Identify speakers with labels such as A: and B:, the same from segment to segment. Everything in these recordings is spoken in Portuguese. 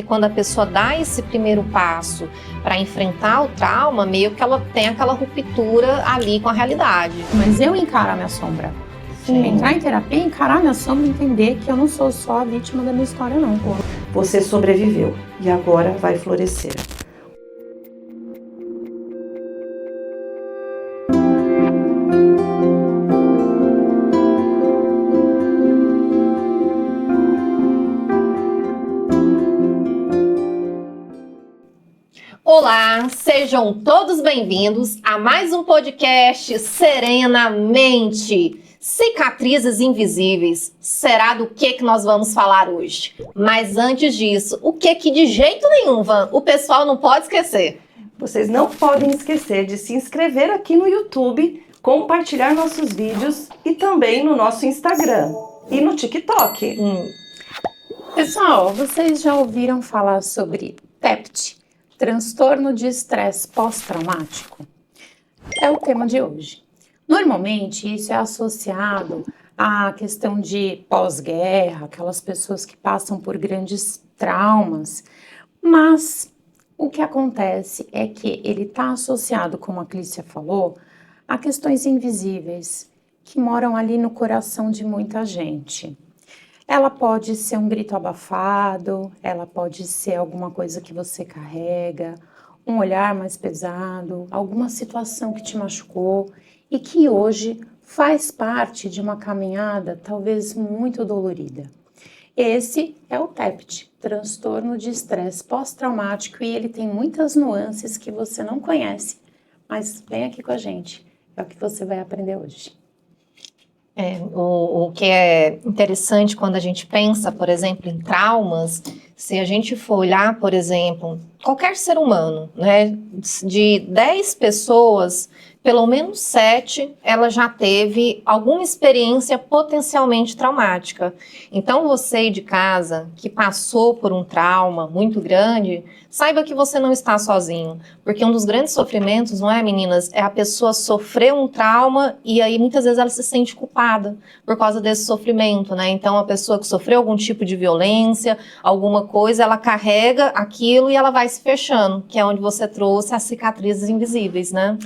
A: Quando a pessoa dá esse primeiro passo para enfrentar o trauma, meio que ela tem aquela ruptura ali com a realidade.
B: Mas eu encaro a minha sombra.
C: Sim.
B: Entrar em terapia, encarar a minha sombra e entender que eu não sou só a vítima da minha história, não.
C: Você sobreviveu e agora vai florescer.
A: Olá, sejam todos bem-vindos a mais um podcast Serenamente. Cicatrizes invisíveis, será do que nós vamos falar hoje? Mas antes disso, o que de jeito nenhum, Van, o pessoal não pode esquecer?
C: Vocês não podem esquecer de se inscrever aqui no YouTube, compartilhar nossos vídeos e também no nosso Instagram e no TikTok.
B: Pessoal, vocês já ouviram falar sobre TEPT? Transtorno de estresse pós-traumático? É o tema de hoje. Normalmente, isso é associado à questão de pós-guerra, aquelas pessoas que passam por grandes traumas, mas o que acontece é que ele está associado, como a Clícia falou, a questões invisíveis que moram ali no coração de muita gente. Ela pode ser um grito abafado, ela pode ser alguma coisa que você carrega, um olhar mais pesado, alguma situação que te machucou e que hoje faz parte de uma caminhada talvez muito dolorida. Esse é o TEPT, transtorno de estresse pós-traumático, e ele tem muitas nuances que você não conhece, mas vem aqui com a gente, é o que você vai aprender hoje.
A: O que é interessante quando a gente pensa, por exemplo, em traumas, se a gente for olhar, por exemplo, qualquer ser humano, né, de 10 pessoas, pelo menos 7, ela já teve alguma experiência potencialmente traumática. Então, você aí de casa, que passou por um trauma muito grande, saiba que você não está sozinho. Porque um dos grandes sofrimentos, não é, meninas? É a pessoa sofrer um trauma e aí muitas vezes ela se sente culpada por causa desse sofrimento, né? Então, a pessoa que sofreu algum tipo de violência, alguma coisa, ela carrega aquilo e ela vai se fechando, que é onde você trouxe as cicatrizes invisíveis, né?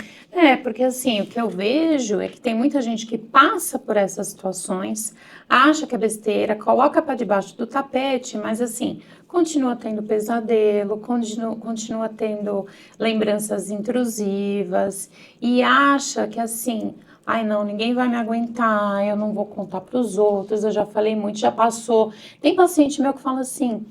B: Porque assim, o que eu vejo é que tem muita gente que passa por essas situações, acha que é besteira, coloca para debaixo do tapete, mas assim, continua tendo pesadelo, continua tendo lembranças intrusivas e acha que assim, ai não, ninguém vai me aguentar, eu não vou contar para os outros, eu já falei muito, já passou. Tem paciente meu que fala assim: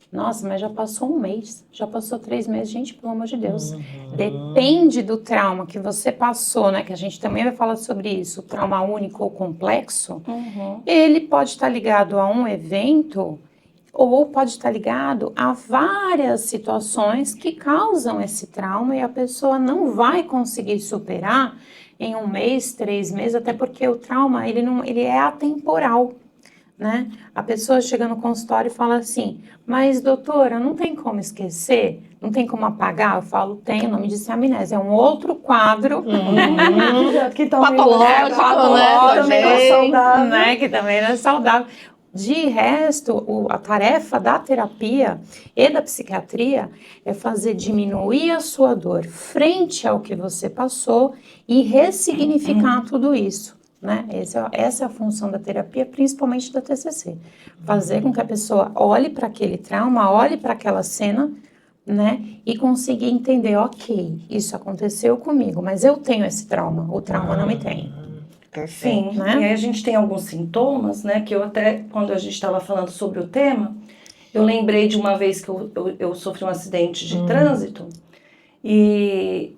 B: nossa, mas já passou um mês, já passou 3 meses. Gente, pelo amor de Deus, depende do trauma que você passou, né? Que a gente também vai falar sobre isso, trauma único ou complexo. Ele pode estar ligado a um evento ou pode estar ligado a várias situações que causam esse trauma e a pessoa não vai conseguir superar em 1 mês, 3 meses, até porque o trauma, ele é atemporal. Né? A pessoa chega no consultório e fala assim: mas doutora, não tem como esquecer? Não tem como apagar? Eu falo: tem, o nome disso é amnésia, é um outro quadro
C: Que
A: patológico,
C: também não é saudável.
B: né? Que também não é saudável. De resto, a tarefa da terapia e da psiquiatria é fazer diminuir a sua dor frente ao que você passou e ressignificar tudo isso. Né? Essa é a função da terapia, principalmente da TCC. Fazer com que a pessoa olhe para aquele trauma, olhe para aquela cena, né? E consiga entender: ok, isso aconteceu comigo, mas eu tenho esse trauma, o trauma não me tem.
C: Sim, né? E aí a gente tem alguns sintomas, né? Que eu até, quando a gente estava falando sobre o tema, eu lembrei de uma vez que eu sofri um acidente de trânsito. E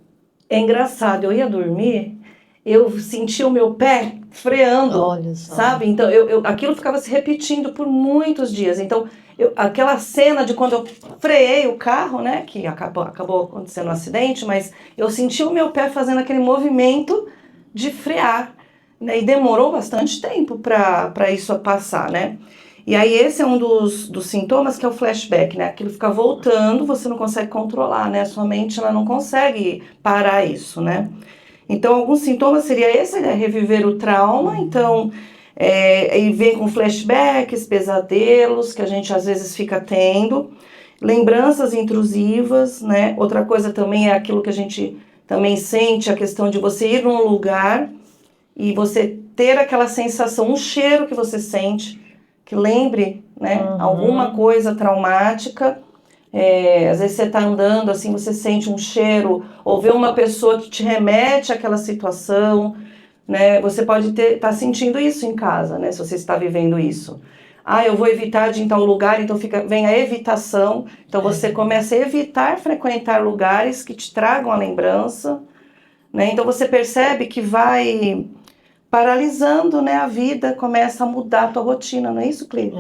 C: é engraçado, eu ia dormir, eu senti o meu pé freando,
A: Olha só.
C: sabe? Então, aquilo ficava se repetindo por muitos dias. Então, aquela cena de quando eu freiei o carro, né? Que acabou acontecendo um acidente, mas eu senti o meu pé fazendo aquele movimento de frear, né? E demorou bastante tempo para isso passar, né? E aí esse é um dos sintomas, que é o flashback, né? Aquilo fica voltando, você não consegue controlar, né? A sua mente, ela não consegue parar isso, né? Então, alguns sintomas seria esse, né? Reviver o trauma. Então, e vem com flashbacks, pesadelos, que a gente às vezes fica tendo. Lembranças intrusivas, né? Outra coisa também é aquilo que a gente também sente, a questão de você ir num lugar e você ter aquela sensação, um cheiro que você sente, que lembre, né, alguma coisa traumática. Às vezes você está andando assim, você sente um cheiro, ou vê uma pessoa que te remete àquela situação, né? Você pode estar sentindo isso em casa, né? Se você está vivendo isso. Eu vou evitar de ir em tal lugar, então vem a evitação. Então você começa a evitar frequentar lugares que te tragam a lembrança, né? Então você percebe que vai paralisando, né, a vida, começa a mudar a tua rotina, não é isso, Clí?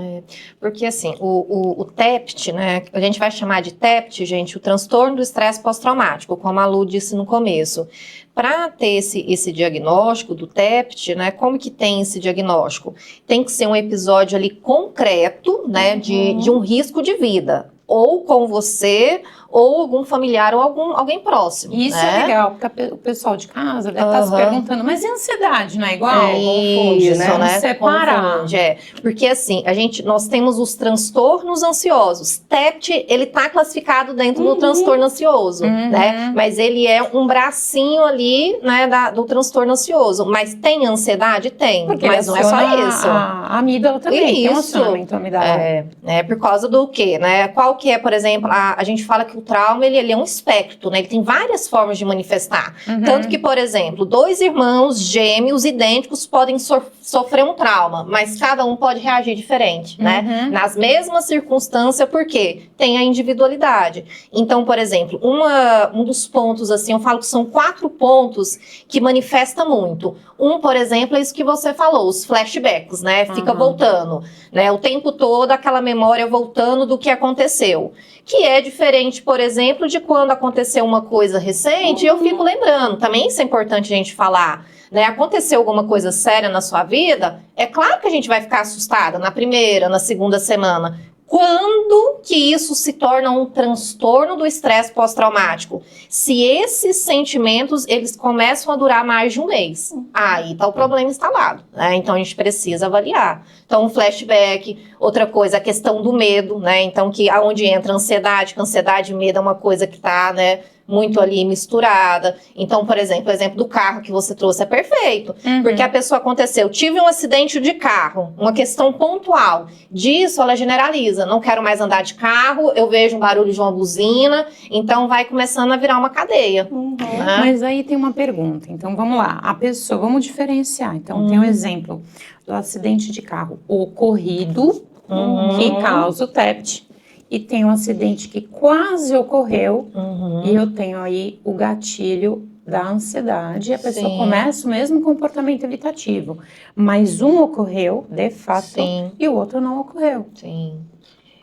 A: Porque assim, o TEPT, né, a gente vai chamar de TEPT, gente, o transtorno do estresse pós-traumático, como a Lu disse no começo. Para ter esse diagnóstico do TEPT, né, como que tem esse diagnóstico? Tem que ser um episódio ali concreto, né, de um risco de vida, ou com você, ou algum familiar, ou alguém próximo.
B: Isso
A: né?
B: é legal, porque o pessoal de casa deve estar se perguntando, mas e ansiedade, não é igual?
C: Confunde, né?
B: Vamos separar.
A: Confunde, porque assim, nós temos os transtornos ansiosos. TEPT, ele tá classificado dentro do transtorno ansioso, né? Mas ele é um bracinho ali, né, do transtorno ansioso. Mas tem ansiedade? Tem,
B: Porque
A: mas não é só isso.
B: A amígdala também tem um acionamento amidalar.
A: Por causa do quê, né? Qual que é, por exemplo, a gente fala que o trauma, ele é um espectro, né? Ele tem várias formas de manifestar. Tanto que, por exemplo, 2 irmãos gêmeos idênticos podem sofrer um trauma, mas cada um pode reagir diferente, né? Nas mesmas circunstâncias, porque tem a individualidade. Então, por exemplo, um dos pontos, assim, eu falo que são 4 pontos que manifesta muito. Por exemplo, é isso que você falou, os flashbacks, né? Fica voltando, né? O tempo todo aquela memória voltando do que aconteceu. Que é diferente, por exemplo, de quando aconteceu uma coisa recente e eu fico lembrando. Também isso é importante a gente falar. Né? Aconteceu alguma coisa séria na sua vida, é claro que a gente vai ficar assustada na primeira, na segunda semana. Quando que isso se torna um transtorno do estresse pós-traumático? Se esses sentimentos, eles começam a durar mais de um mês. Aí tá o problema instalado, né? Então a gente precisa avaliar. Então, um flashback, outra coisa, a questão do medo, né? Então, aonde entra a ansiedade, que ansiedade e medo é uma coisa que tá, né, muito ali misturada. Então, por exemplo, o exemplo do carro que você trouxe é perfeito. Porque a pessoa tive um acidente de carro, uma questão pontual. Disso, ela generaliza. Não quero mais andar de carro, eu vejo um barulho de uma buzina, então vai começando a virar uma cadeia. Né?
B: Mas aí tem uma pergunta. Então, vamos lá. A pessoa, vamos diferenciar. Então, tem um exemplo do acidente de carro ocorrido, que causa o TEPT. E tem um acidente que quase ocorreu, e eu tenho aí o gatilho da ansiedade, e a pessoa começa o mesmo comportamento evitativo. Mas um ocorreu, de fato, e o outro não ocorreu.
A: Sim.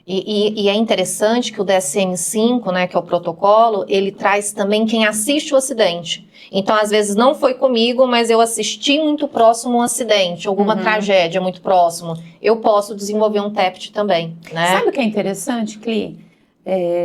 A: E é interessante que o DSM-5, né, que é o protocolo, ele traz também quem assiste o acidente. Então, às vezes, não foi comigo, mas eu assisti muito próximo um acidente, alguma tragédia muito próximo. Eu posso desenvolver um TEPT também, né?
B: Sabe o que é interessante, Cli?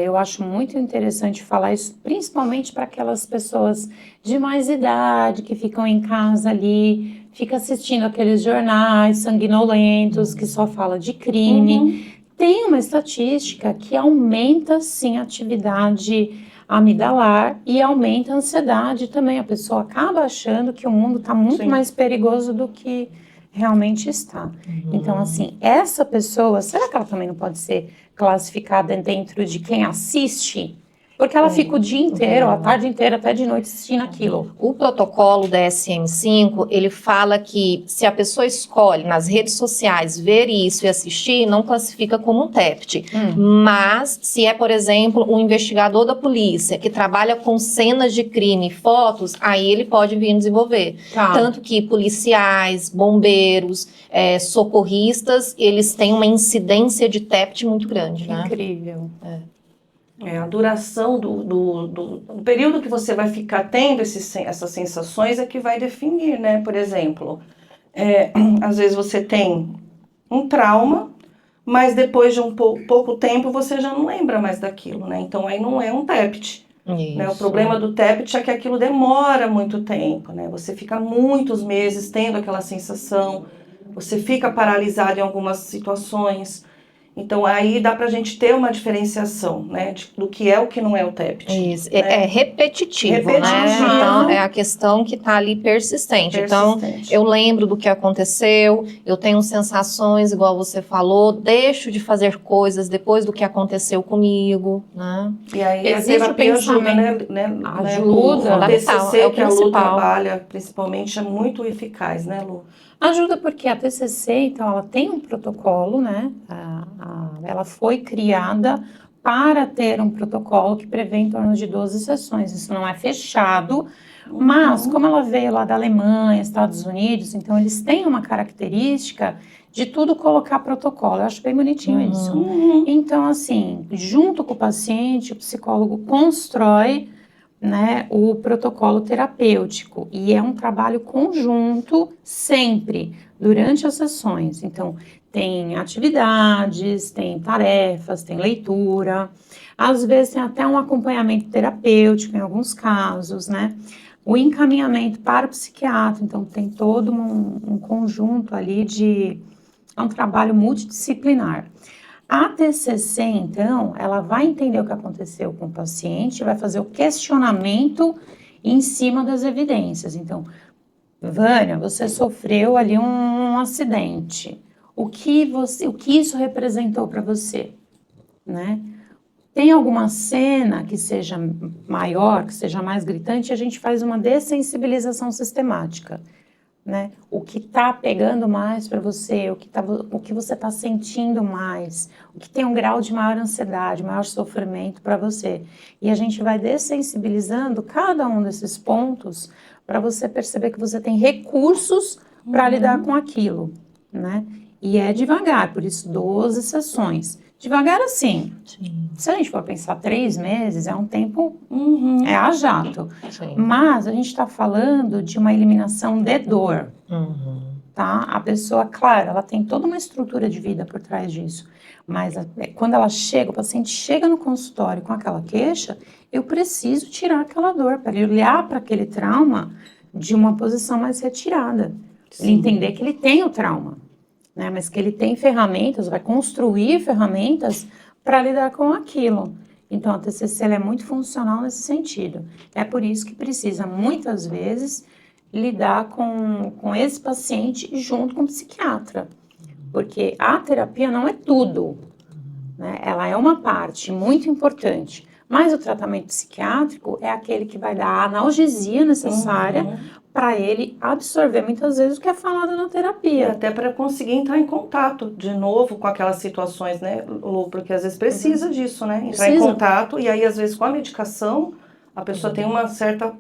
B: Eu acho muito interessante falar isso, principalmente para aquelas pessoas de mais idade, que ficam em casa ali, fica assistindo aqueles jornais sanguinolentos, que só fala de crime. Tem uma estatística que aumenta, sim, a atividade amidalar e aumenta a ansiedade também. A pessoa acaba achando que o mundo está muito mais perigoso do que realmente está. Então, assim, essa pessoa, será que ela também não pode ser classificada dentro de quem assiste? Porque ela fica o dia inteiro, a tarde inteira, até de noite assistindo aquilo.
A: O protocolo da DSM-5, ele fala que se a pessoa escolhe nas redes sociais ver isso e assistir, não classifica como um TEPT. Mas se é, por exemplo, um investigador da polícia que trabalha com cenas de crime e fotos, aí ele pode vir desenvolver. Tanto que policiais, bombeiros, socorristas, eles têm uma incidência de TEPT muito grande. Né?
B: Incrível.
C: A duração do período que você vai ficar tendo essas sensações é que vai definir, né? Por exemplo, às vezes você tem um trauma, mas depois de um pouco tempo você já não lembra mais daquilo, né? Então aí não é um TEPT. Né? O problema do TEPT é que aquilo demora muito tempo, né? Você fica muitos meses tendo aquela sensação, você fica paralisado em algumas situações. Então, aí dá pra gente ter uma diferenciação, né, do que é o que não é o TEPT.
A: Isso,
C: né?
A: é repetitivo, né?
C: Repetitivo.
A: Então, é a questão que está ali persistente. Então,
C: Persistente.
A: eu lembro do que aconteceu, eu tenho sensações, igual você falou, deixo de fazer coisas depois do que aconteceu comigo, né?
C: E aí
B: Existe
C: a
B: o
C: terapia ajuda, né?
B: pensamento.
C: Lu?
B: Ajuda.
C: O TCC
A: Fundamental, é o
C: que a Lu
A: principal.
C: trabalha, principalmente, é muito eficaz, né, Lu?
B: Ajuda porque a TCC, então, ela tem um protocolo, né? Ela foi criada para ter um protocolo que prevê em torno de 12 sessões. Isso não é fechado, mas como ela veio lá da Alemanha, Estados Unidos, então eles têm uma característica de tudo colocar protocolo. Eu acho bem bonitinho isso. Então, assim, junto com o paciente, o psicólogo constrói, né, o protocolo terapêutico e é um trabalho conjunto sempre durante as sessões. Então, tem atividades, tem tarefas, tem leitura, às vezes tem até um acompanhamento terapêutico em alguns casos, né? O encaminhamento para o psiquiatra, então tem todo um conjunto ali é um trabalho multidisciplinar. A TCC, então, ela vai entender o que aconteceu com o paciente, vai fazer o questionamento em cima das evidências. Então, Vânia, você sofreu ali um acidente. O que isso representou para você, né? Tem alguma cena que seja maior, que seja mais gritante, a gente faz uma dessensibilização sistemática. Né? O que está pegando mais para você, o que você está sentindo mais, o que tem um grau de maior ansiedade, maior sofrimento para você. E a gente vai dessensibilizando cada um desses pontos para você perceber que você tem recursos para lidar com aquilo, né? E é devagar, por isso 12 sessões. Devagar assim.
A: Sim.
B: Se a gente for pensar 3 meses, é um tempo, é a jato.
A: Sim.
B: Mas a gente está falando de uma eliminação de dor, tá? A pessoa, claro, ela tem toda uma estrutura de vida por trás disso. Mas quando ela chega, o paciente chega no consultório com aquela queixa, eu preciso tirar aquela dor, para ele olhar para aquele trauma de uma posição mais retirada. Ele entender que ele tem o trauma, né? Mas que ele tem ferramentas, vai construir ferramentas para lidar com aquilo. Então, a TCC ela é muito funcional nesse sentido. É por isso que precisa, muitas vezes, lidar com esse paciente junto com o psiquiatra. Porque a terapia não é tudo, né? Ela é uma parte muito importante. Mas o tratamento psiquiátrico é aquele que vai dar a analgesia necessária para ele absorver muitas vezes o que é falado na
C: E
B: terapia.
C: até para conseguir entrar em contato de novo com aquelas situações, né, Lu? Porque às vezes precisa disso, né? Entrar em
B: Precisa.
C: contato e aí às vezes com a medicação a pessoa tem uma certa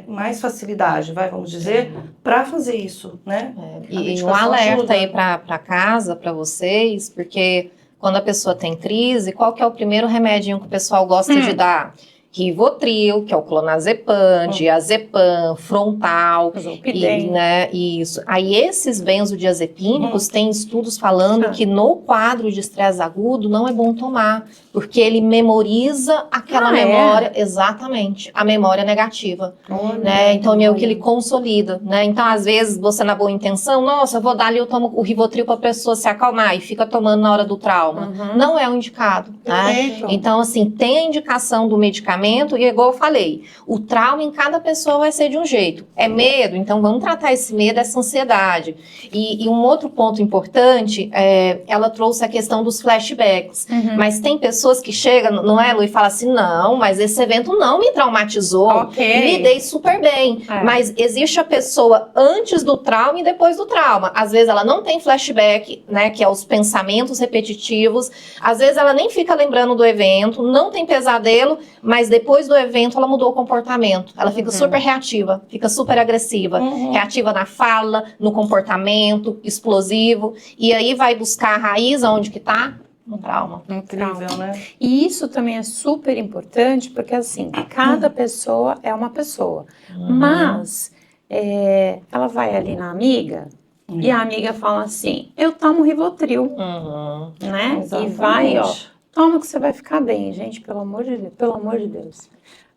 C: mais facilidade, vamos dizer, para fazer isso, né? A
A: E um
C: medicação
A: alerta
C: ajuda.
A: aí para casa, para vocês, porque quando a pessoa tem crise, qual que é o primeiro remedinho que o pessoal gosta de dar? Rivotril, que é o clonazepam, diazepam, Frontal,
B: Zolpidem.
A: né, isso. Aí esses benzodiazepínicos tem estudos falando que no quadro de estresse agudo não é bom tomar, porque ele memoriza aquela memória, exatamente, a memória negativa, né? Então meio que ele consolida, né? Então às vezes você na boa intenção, nossa, eu vou dar ali, eu tomo o Rivotril para a pessoa se acalmar e fica tomando na hora do trauma. Não é o indicado, né? Então assim, tem a indicação do medicamento e igual eu falei, o trauma em cada pessoa vai ser de um jeito. É medo, então vamos tratar esse medo, essa ansiedade. E um outro ponto importante, ela trouxe a questão dos flashbacks. Mas tem pessoas que chegam, não é, Lu, e falam assim, não, mas esse evento não me traumatizou, lidei super bem. Mas existe a pessoa antes do trauma e depois do trauma. Às vezes ela não tem flashback, né, que é os pensamentos repetitivos. Às vezes ela nem fica lembrando do evento, não tem pesadelo, mas depois do evento ela mudou o comportamento. Ela fica super reativa, fica super agressiva. Reativa na fala, no comportamento, explosivo. E aí vai buscar a raiz, aonde que tá? No trauma.
C: Incrível, né?
B: E isso também é super importante, porque assim, cada pessoa é uma pessoa. Mas ela vai ali na amiga, e a amiga fala assim, eu tomo Rivotril, né?
C: Exatamente.
B: E vai, ó, toma que você vai ficar bem, gente, pelo amor de Deus.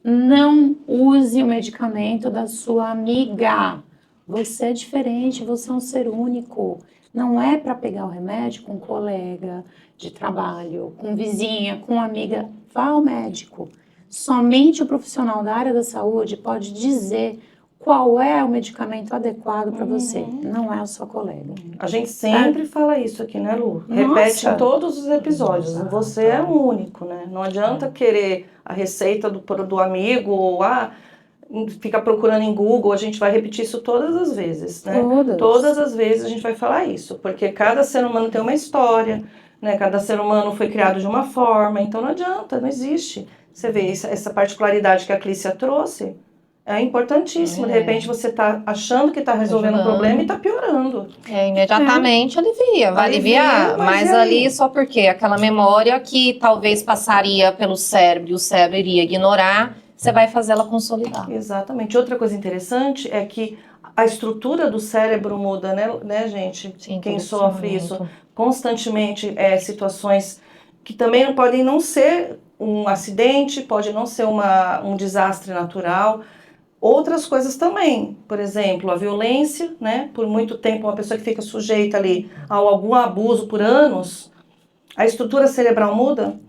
B: Não use o medicamento da sua amiga. Você é diferente, você é um ser único. Não é para pegar o remédio com um colega de trabalho, com vizinha, com amiga. Vá ao médico. Somente o profissional da área da saúde pode dizer qual é o medicamento adequado para você. Não é a sua colega.
C: A gente sempre fala isso aqui, né, Lu? Repete em todos os episódios. Você é o único, né? Não adianta querer a receita do amigo ou ficar procurando em Google. A gente vai repetir isso todas as vezes, né? Todas as vezes a gente vai falar isso, porque cada ser humano tem uma história, né? Cada ser humano foi criado de uma forma, então não adianta, não existe. Você vê essa particularidade que a Clícia trouxe. É importantíssimo. De repente você está achando que está resolvendo o problema e está piorando.
A: Imediatamente alivia, vai aliviar, mas ali só porque aquela memória que talvez passaria pelo cérebro e o cérebro iria ignorar, você vai fazer ela consolidar.
C: Exatamente. Outra coisa interessante é que a estrutura do cérebro muda, né, gente?
A: Sim,
C: quem sofre isso constantemente, situações que também podem não ser um acidente, pode não ser um desastre natural. Outras coisas também, por exemplo, a violência, né? Por muito tempo, uma pessoa que fica sujeita ali a algum abuso por anos, a estrutura cerebral muda,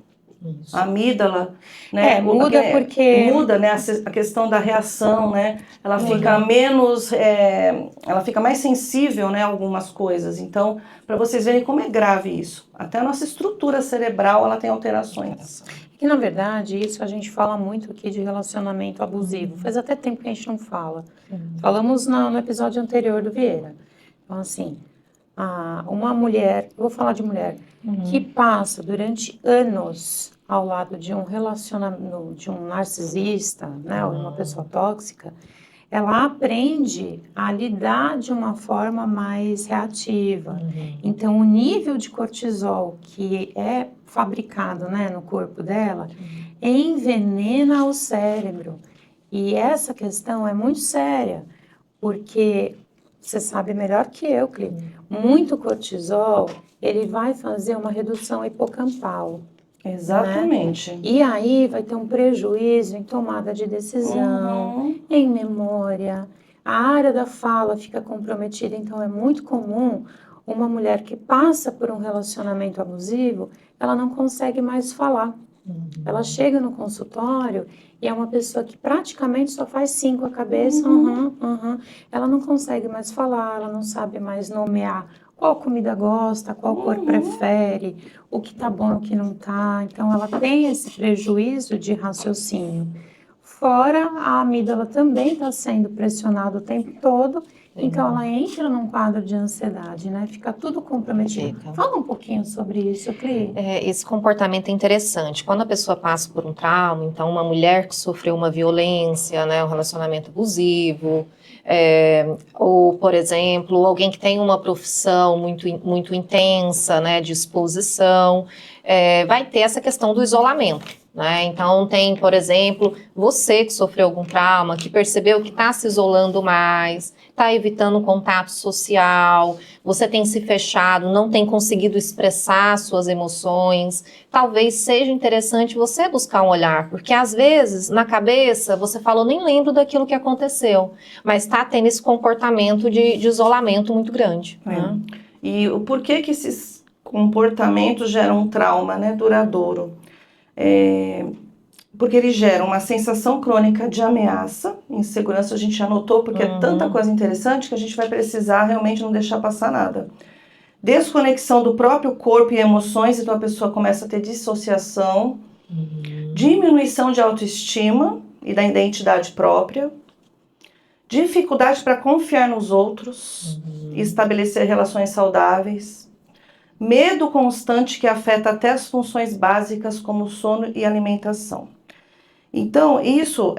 C: a amígdala, né?
B: Muda porque...
C: Muda, né? A questão da reação, né? Ela fica menos... ela fica mais sensível, né? A algumas coisas. Então, para vocês verem como é grave isso. Até a nossa estrutura cerebral, ela tem alterações.
B: Que, na verdade, isso a gente fala muito aqui de relacionamento abusivo. Faz até tempo que a gente não fala. Falamos no episódio anterior do Vieira. Então, assim, uma mulher, eu vou falar de mulher, que passa durante anos ao lado de um relacionamento, de um narcisista, né, ou uma pessoa tóxica, ela aprende a lidar de uma forma mais reativa. Então, o nível de cortisol que é fabricado, né, no corpo dela envenena o cérebro. E essa questão é muito séria, porque você sabe melhor que eu, Clí, muito cortisol, ele vai fazer uma redução hipocampal.
C: Exatamente.
B: Né? E aí vai ter um prejuízo em tomada de decisão, em memória. A área da fala fica comprometida, então é muito comum uma mulher que passa por um relacionamento abusivo, ela não consegue mais falar. Ela chega no consultório e é uma pessoa que praticamente só faz sim com a cabeça, ela não consegue mais falar, ela não sabe mais nomear qual comida gosta, qual cor prefere, o que tá bom, o que não tá. Então, ela tem esse prejuízo de raciocínio. Fora, a amígdala também está sendo pressionada o tempo todo, então ela entra num quadro de ansiedade, né? Fica tudo comprometido. Fala um pouquinho sobre isso, Clí.
A: Esse comportamento é interessante. Quando a pessoa passa por um trauma, então uma mulher que sofreu uma violência, né, um relacionamento abusivo, ou, por exemplo, alguém que tem uma profissão muito intensa, né, de exposição, vai ter essa questão do isolamento. Né? Então tem, por exemplo, você que sofreu algum trauma, que percebeu que está se isolando mais, está evitando contato social, você tem se fechado, não tem conseguido expressar suas emoções, talvez seja interessante você buscar um olhar, porque às vezes na cabeça você falou, nem lembro daquilo que aconteceu, mas está tendo esse comportamento de isolamento muito grande. Né?
C: E o porquê que esses comportamentos geram um trauma, né, duradouro? Porque ele gera uma sensação crônica de ameaça, insegurança, a gente anotou, porque é tanta coisa interessante que a gente vai precisar realmente não deixar passar nada. Desconexão do próprio corpo e emoções, então a pessoa começa a ter dissociação, diminuição de autoestima e da identidade própria, dificuldade para confiar nos outros e estabelecer relações saudáveis, medo constante que afeta até as funções básicas como sono e alimentação. Então, isso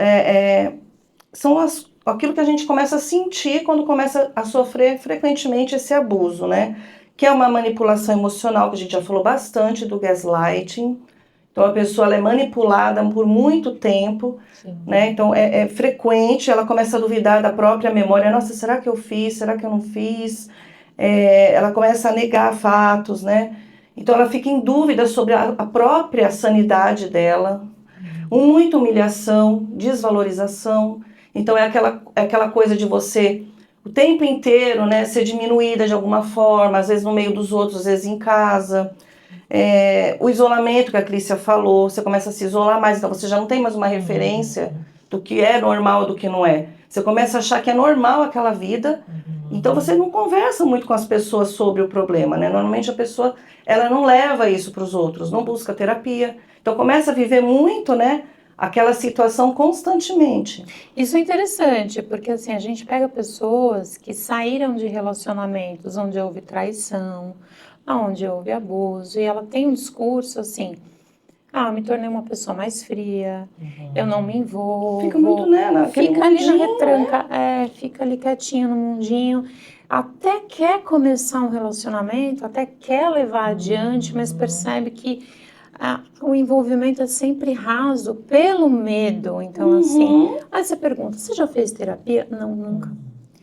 C: são aquilo que a gente começa a sentir quando começa a sofrer frequentemente esse abuso, né? Que é uma manipulação emocional, que a gente já falou bastante do gaslighting. Então, a pessoa ela é manipulada por muito tempo, né? Então, é frequente, ela começa a duvidar da própria memória. Nossa, será que eu fiz? Será que eu não fiz? Ela começa a negar fatos, né? Então ela fica em dúvida sobre a própria sanidade dela, muita humilhação, desvalorização. Então é aquela coisa de você o tempo inteiro, né, ser diminuída de alguma forma, às vezes no meio dos outros, às vezes em casa. O isolamento que a Clícia falou, você começa a se isolar mais, então você já não tem mais uma referência do que é normal e do que não é. Você começa a achar que é normal aquela vida, então você não conversa muito com as pessoas sobre o problema, né? Normalmente a pessoa, ela não leva isso para os outros, não busca terapia. Então começa a viver muito, né, aquela situação constantemente.
B: Isso é interessante, porque assim, a gente pega pessoas que saíram de relacionamentos onde houve traição, onde houve abuso, e ela tem um discurso assim, eu me tornei uma pessoa mais fria, eu não me envolvo.
C: Fica muito, né, naquele
B: Fica ali na
C: mundinho,
B: retranca, fica ali quietinho no mundinho, até quer começar um relacionamento, até quer levar adiante, mas percebe que o envolvimento é sempre raso pelo medo. Então, assim, aí você pergunta, você já fez terapia? Não, nunca.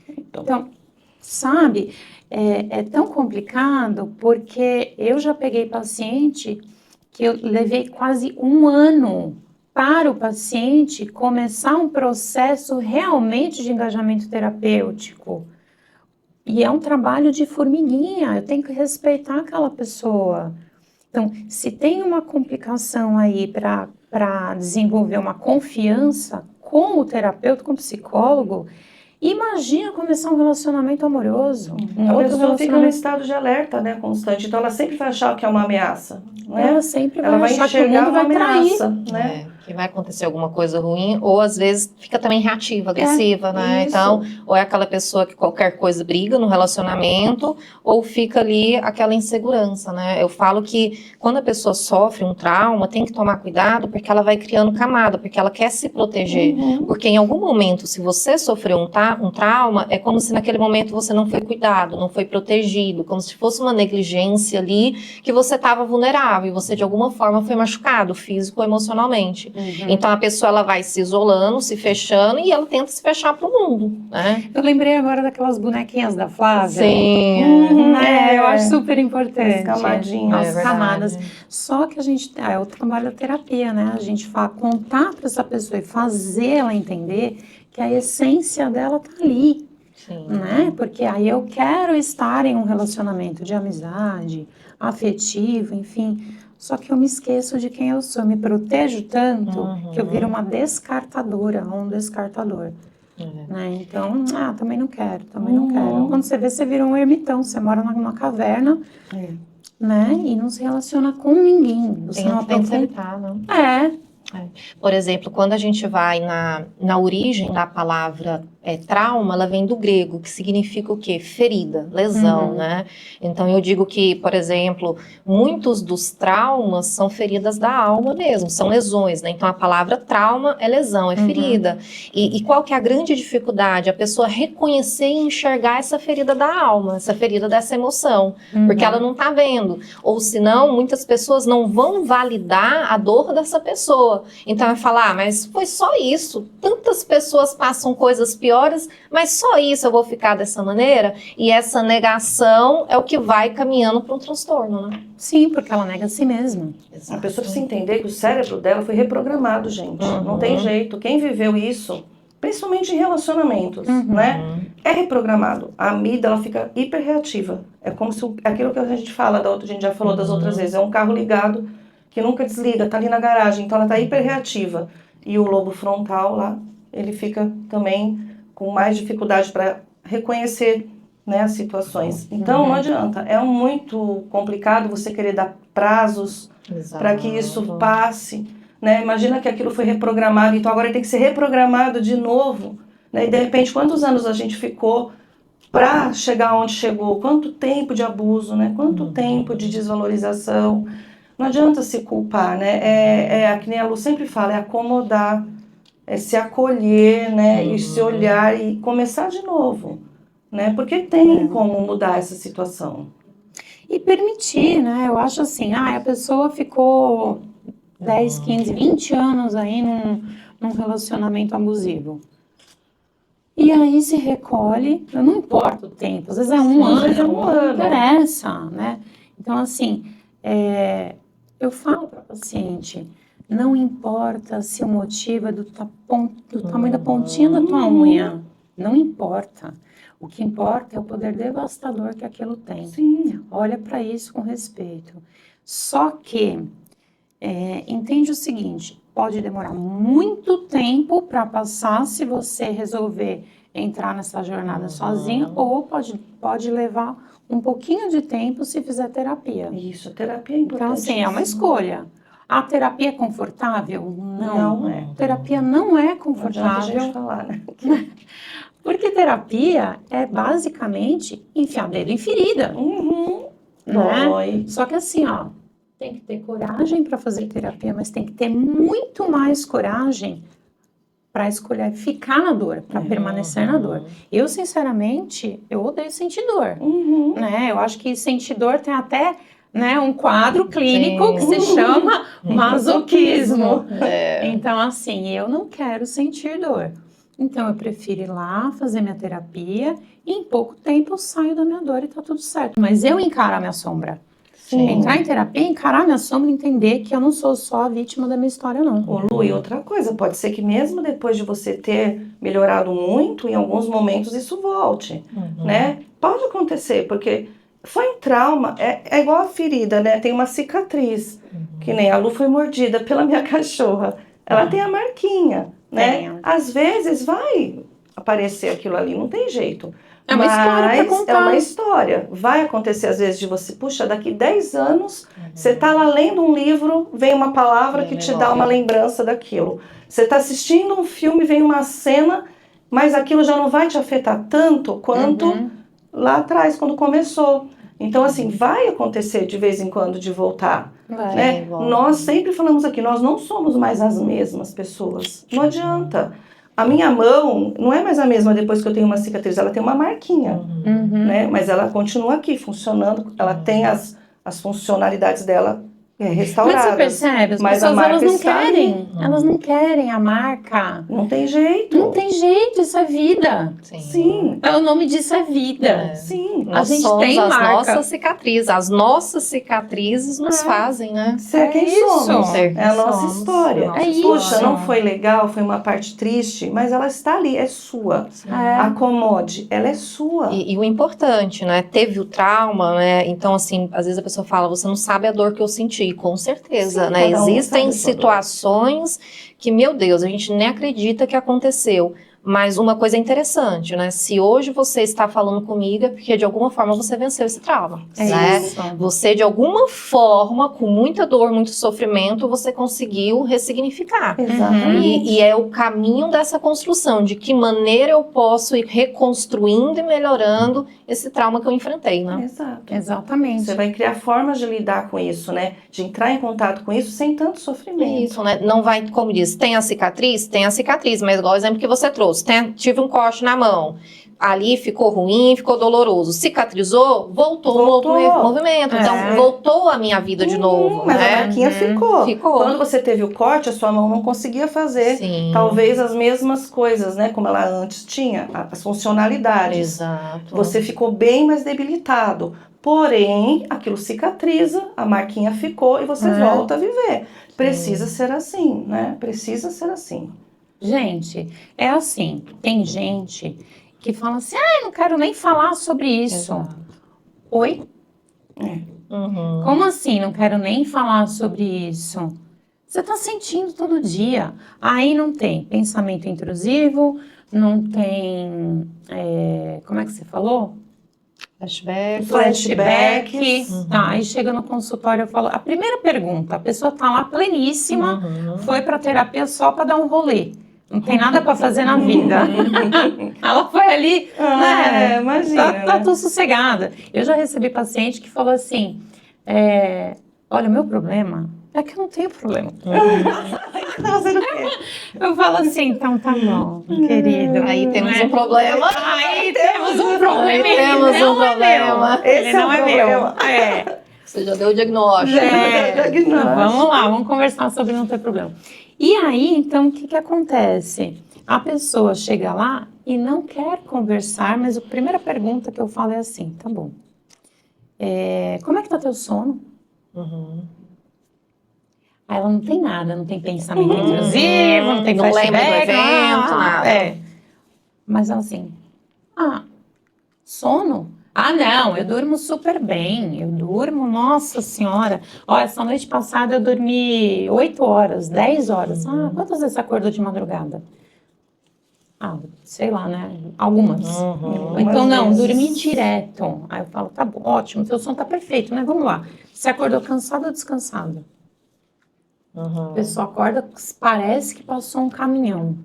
B: Então, sabe, é tão complicado porque eu já peguei paciente que eu levei quase 1 ano para o paciente começar um processo realmente de engajamento terapêutico. E é um trabalho de formiguinha, eu tenho que respeitar aquela pessoa. Então, se tem uma complicação aí para desenvolver uma confiança com o terapeuta, com o psicólogo, imagina começar um relacionamento amoroso,
C: A pessoa fica num estado de alerta, né, constante, então ela sempre vai achar que é uma ameaça, né?
B: Ela sempre vai
C: Ela vai
B: achar que o
C: enxergar
B: mundo
C: uma
B: vai trair.
C: ameaça, né?
A: Que vai acontecer alguma coisa ruim, ou às vezes fica também reativa, agressiva, né?
C: isso.
A: Então, ou é aquela pessoa que qualquer coisa briga no relacionamento, ou fica ali aquela insegurança, né? Eu falo que quando a pessoa sofre um trauma, tem que tomar cuidado, porque ela vai criando camada, porque ela quer se proteger. Porque em algum momento, se você sofreu um trauma, é como se naquele momento você não foi cuidado, não foi protegido, como se fosse uma negligência ali, que você estava vulnerável, e você de alguma forma foi machucado, físico ou emocionalmente. Então a pessoa ela vai se isolando, se fechando e ela tenta se fechar para o mundo, né?
B: Eu lembrei agora daquelas bonequinhas da Flávia.
A: Sim.
B: Eu acho super importante.
C: As camadinhas.
B: As
A: É
B: camadas.
A: verdade.
B: Só que a gente, é o trabalho da terapia, né? A gente contar para essa pessoa e fazer ela entender que a essência dela tá ali,
A: Sim.
B: né? Porque aí eu quero estar em um relacionamento de amizade, afetivo, enfim. Só que eu me esqueço de quem eu sou, eu me protejo tanto que eu viro uma descartadora, um descartador. Né? Então, também não quero, também não quero. Quando você vê, você vira um ermitão, você mora numa caverna, né? E não se relaciona com ninguém. Você não
A: Tenta
B: aprofunda.
A: evitar, não? Por exemplo, quando a gente vai na origem da palavra trauma, ela vem do grego, que significa o quê? Ferida, lesão, né? Então eu digo que, por exemplo, muitos dos traumas são feridas da alma mesmo, são lesões, né? Então a palavra trauma é lesão, é ferida. E qual que é a grande dificuldade? A pessoa reconhecer e enxergar essa ferida da alma, essa ferida dessa emoção, porque ela não tá vendo. Ou senão, muitas pessoas não vão validar a dor dessa pessoa. Então vai falar, mas foi só isso. Tantas pessoas passam coisas piores, mas só isso eu vou ficar dessa maneira? E essa negação é o que vai caminhando para um transtorno, né?
B: Sim, porque ela nega a si mesma.
C: A pessoa precisa entender que o cérebro dela foi reprogramado, gente. Não tem jeito. Quem viveu isso, principalmente em relacionamentos, né? É reprogramado. A amígdala fica hiperreativa. É como se aquilo que a gente fala, a gente já falou das outras vezes, é um carro ligado que nunca desliga, tá ali na garagem, então ela tá hiperreativa. E o lobo frontal lá, ele fica também com mais dificuldade para reconhecer, né, as situações. Então não adianta, é muito complicado você querer dar prazos para que isso passe, né? Imagina que aquilo foi reprogramado, então agora tem que ser reprogramado de novo, né? E de repente quantos anos a gente ficou para chegar onde chegou? Quanto tempo de abuso, né? Quanto tempo de desvalorização? Não adianta se culpar, né? Que nem a Lu sempre fala, é acomodar, é se acolher, né? E se olhar e começar de novo, né? Porque tem como mudar essa situação.
B: E permitir, né? Eu acho assim, a pessoa ficou 10, 15, 20 anos aí num relacionamento abusivo. E aí se recolhe, não importa o tempo, às vezes é um ano, não interessa, né? Então, assim, eu falo para o paciente, não importa se o motivo é do tamanho da pontinha da tua unha, não importa. O que importa é o poder devastador que aquilo tem.
C: Sim.
B: Olha para isso com respeito. Só que, entende o seguinte, pode demorar muito tempo para passar se você resolver entrar nessa jornada sozinho, ou pode levar um pouquinho de tempo se fizer terapia.
C: Isso, a terapia é importante.
B: Então, assim, é uma escolha. A terapia é confortável?
C: Não é.
B: Terapia não é
C: Não adianta a
B: confortável.
C: gente falar, né?
B: Porque terapia é basicamente enfiar dedo em ferida,
C: Uhum.
B: né?
C: Dói.
B: Só que assim, ó, tem que ter coragem para fazer terapia, mas tem que ter muito mais coragem para escolher ficar na dor, para permanecer na dor. Eu, sinceramente, eu odeio sentir dor,
C: Uhum.
B: né? Eu acho que sentir dor tem até, né, um quadro clínico que se chama masoquismo. Então, assim, eu não quero sentir dor. Então, eu prefiro ir lá, fazer minha terapia e em pouco tempo eu saio da minha dor e tá tudo certo. Mas eu encaro a minha sombra.
C: Sim.
B: Entrar em terapia, encarar minha sombra e entender que eu não sou só a vítima da minha história, não.
C: Ô, Lu, e outra coisa, pode ser que mesmo depois de você ter melhorado muito, em alguns momentos isso volte, né? Pode acontecer, porque foi um trauma, é igual a ferida, né? Tem uma cicatriz, que nem a Lu foi mordida pela minha cachorra. Ela tem a marquinha, né?
B: Tem.
C: Às vezes vai aparecer aquilo ali, não tem jeito.
B: É uma história pra contar.
C: É uma história. Vai acontecer às vezes de você, puxa, daqui 10 anos, você tá lá lendo um livro, vem uma palavra que te dá uma lembrança daquilo. Você tá assistindo um filme, vem uma cena, mas aquilo já não vai te afetar tanto quanto lá atrás, quando começou. Então, assim, vai acontecer de vez em quando de voltar.
B: Vai.
C: Né? Nós sempre falamos aqui, nós não somos mais as mesmas pessoas. Não adianta. A minha mão não é mais a mesma depois que eu tenho uma cicatriz, ela tem uma marquinha, né? Mas ela continua aqui funcionando, ela tem as funcionalidades dela restauradas.
B: Mas você percebe, as
C: Mas a
B: pessoas
C: marca
B: elas não
C: está
B: querem, elas não querem a marca.
C: Não tem jeito.
B: Não tem jeito, isso é vida.
C: Sim.
B: O nome disso é vida.
C: Sim.
A: Nós
B: gente
A: somos
B: tem
A: as
B: marca.
A: nossas cicatrizes. As nossas cicatrizes nos fazem, né?
C: Ser quem
B: isso.
C: somos.
A: Ser
C: É a
A: quem
C: nossa
A: somos.
C: história.
A: Nossa
C: Puxa,
A: história.
C: não foi legal, foi uma parte triste, mas ela está ali, é sua. Acomode, ela é sua.
A: E o importante, né? Teve o trauma, né? Então, assim, às vezes a pessoa fala, você não sabe a dor que eu senti. Com certeza,
C: Sim,
A: né?
C: cada um
A: Existem
C: sabe a sua dor.
A: situações que, meu Deus, a gente nem acredita que aconteceu. Mas uma coisa interessante, né? Se hoje você está falando comigo é porque de alguma forma você venceu esse trauma, né?
B: Isso.
A: Você de alguma forma, com muita dor, muito sofrimento, você conseguiu ressignificar.
C: Exatamente.
A: E é o caminho dessa construção, de que maneira eu posso ir reconstruindo e melhorando esse trauma que eu enfrentei, né?
C: Exato.
B: Exatamente.
C: Você vai criar formas de lidar com isso, né? De entrar em contato com isso sem tanto sofrimento.
A: Isso, né? Não vai, como diz, tem a cicatriz, mas igual o exemplo que você trouxe, tive um corte na mão, ali ficou ruim, ficou doloroso, cicatrizou, voltou um outro movimento, então voltou a minha vida de novo,
C: Mas
A: né?
C: a marquinha ficou.
A: Ficou.
C: Quando você teve o corte, a sua mão não conseguia fazer,
A: Sim.
C: talvez as mesmas coisas, né? Como ela antes tinha, as funcionalidades.
A: Exato.
C: Você ficou bem mais debilitado. Porém, aquilo cicatriza, a marquinha ficou e você volta a viver. Precisa ser assim, né? Precisa ser assim.
B: Gente, é assim, tem gente que fala assim, não quero nem falar sobre isso.
A: Exato.
B: Oi?
A: Uhum.
B: Como assim, não quero nem falar sobre isso? Você tá sentindo todo dia. Aí não tem pensamento intrusivo, não tem, como é que você falou?
A: Flashback.
B: Tá, aí chega no consultório, eu falo, a primeira pergunta, a pessoa tá lá pleníssima, foi pra terapia só pra dar um rolê. Não tem nada pra fazer na vida. Ela foi ali, né?
C: Imagina.
B: Tá tudo sossegada. Eu já recebi paciente que falou assim, olha, o meu problema é que eu não tenho problema.
C: Tá fazendo o quê?
B: Eu falo assim, então tá bom, querido.
A: Aí temos um problema.
B: Aí temos um problema.
A: Aí temos um problema.
B: Ele não é meu.
A: Você já deu o diagnóstico.
C: Diagnóstico.
B: Vamos lá, vamos conversar sobre não ter problema. E aí, então, o que acontece? A pessoa chega lá e não quer conversar, mas a primeira pergunta que eu falo é assim, tá bom. Como é que tá teu sono? Aí ela não tem nada, não tem pensamento intrusivo, não tem
A: Não lembra do
B: flashback,
A: evento, nada.
B: Mas ela assim, Sono? Ah, não, eu durmo super bem, eu durmo, nossa senhora. Ó, essa noite passada eu dormi 8 horas, 10 horas. Ah, quantas vezes você acordou de madrugada? Ah, sei lá, né? Algumas.
A: Uhum.
B: Então, não,
C: vezes.
B: dormi direto. Aí eu falo, tá bom, ótimo, seu sono tá perfeito, né? Vamos lá. Você acordou cansado ou descansado? A
A: Uhum.
B: pessoa acorda, parece que passou um caminhão.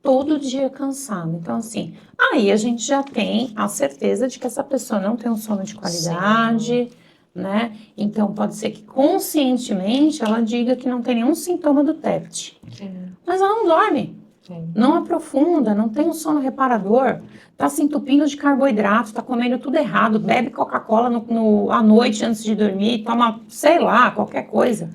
B: Todo dia cansado. Então, assim, aí a gente já tem a certeza de que essa pessoa não tem um sono de qualidade, né? Então, pode ser que conscientemente ela diga que não tem nenhum sintoma do TEPT. Mas ela não dorme.
A: Sim.
B: Não aprofunda, não tem um sono reparador, tá se entupindo de carboidrato, tá comendo tudo errado, bebe Coca-Cola à noite antes de dormir, toma, sei lá, qualquer coisa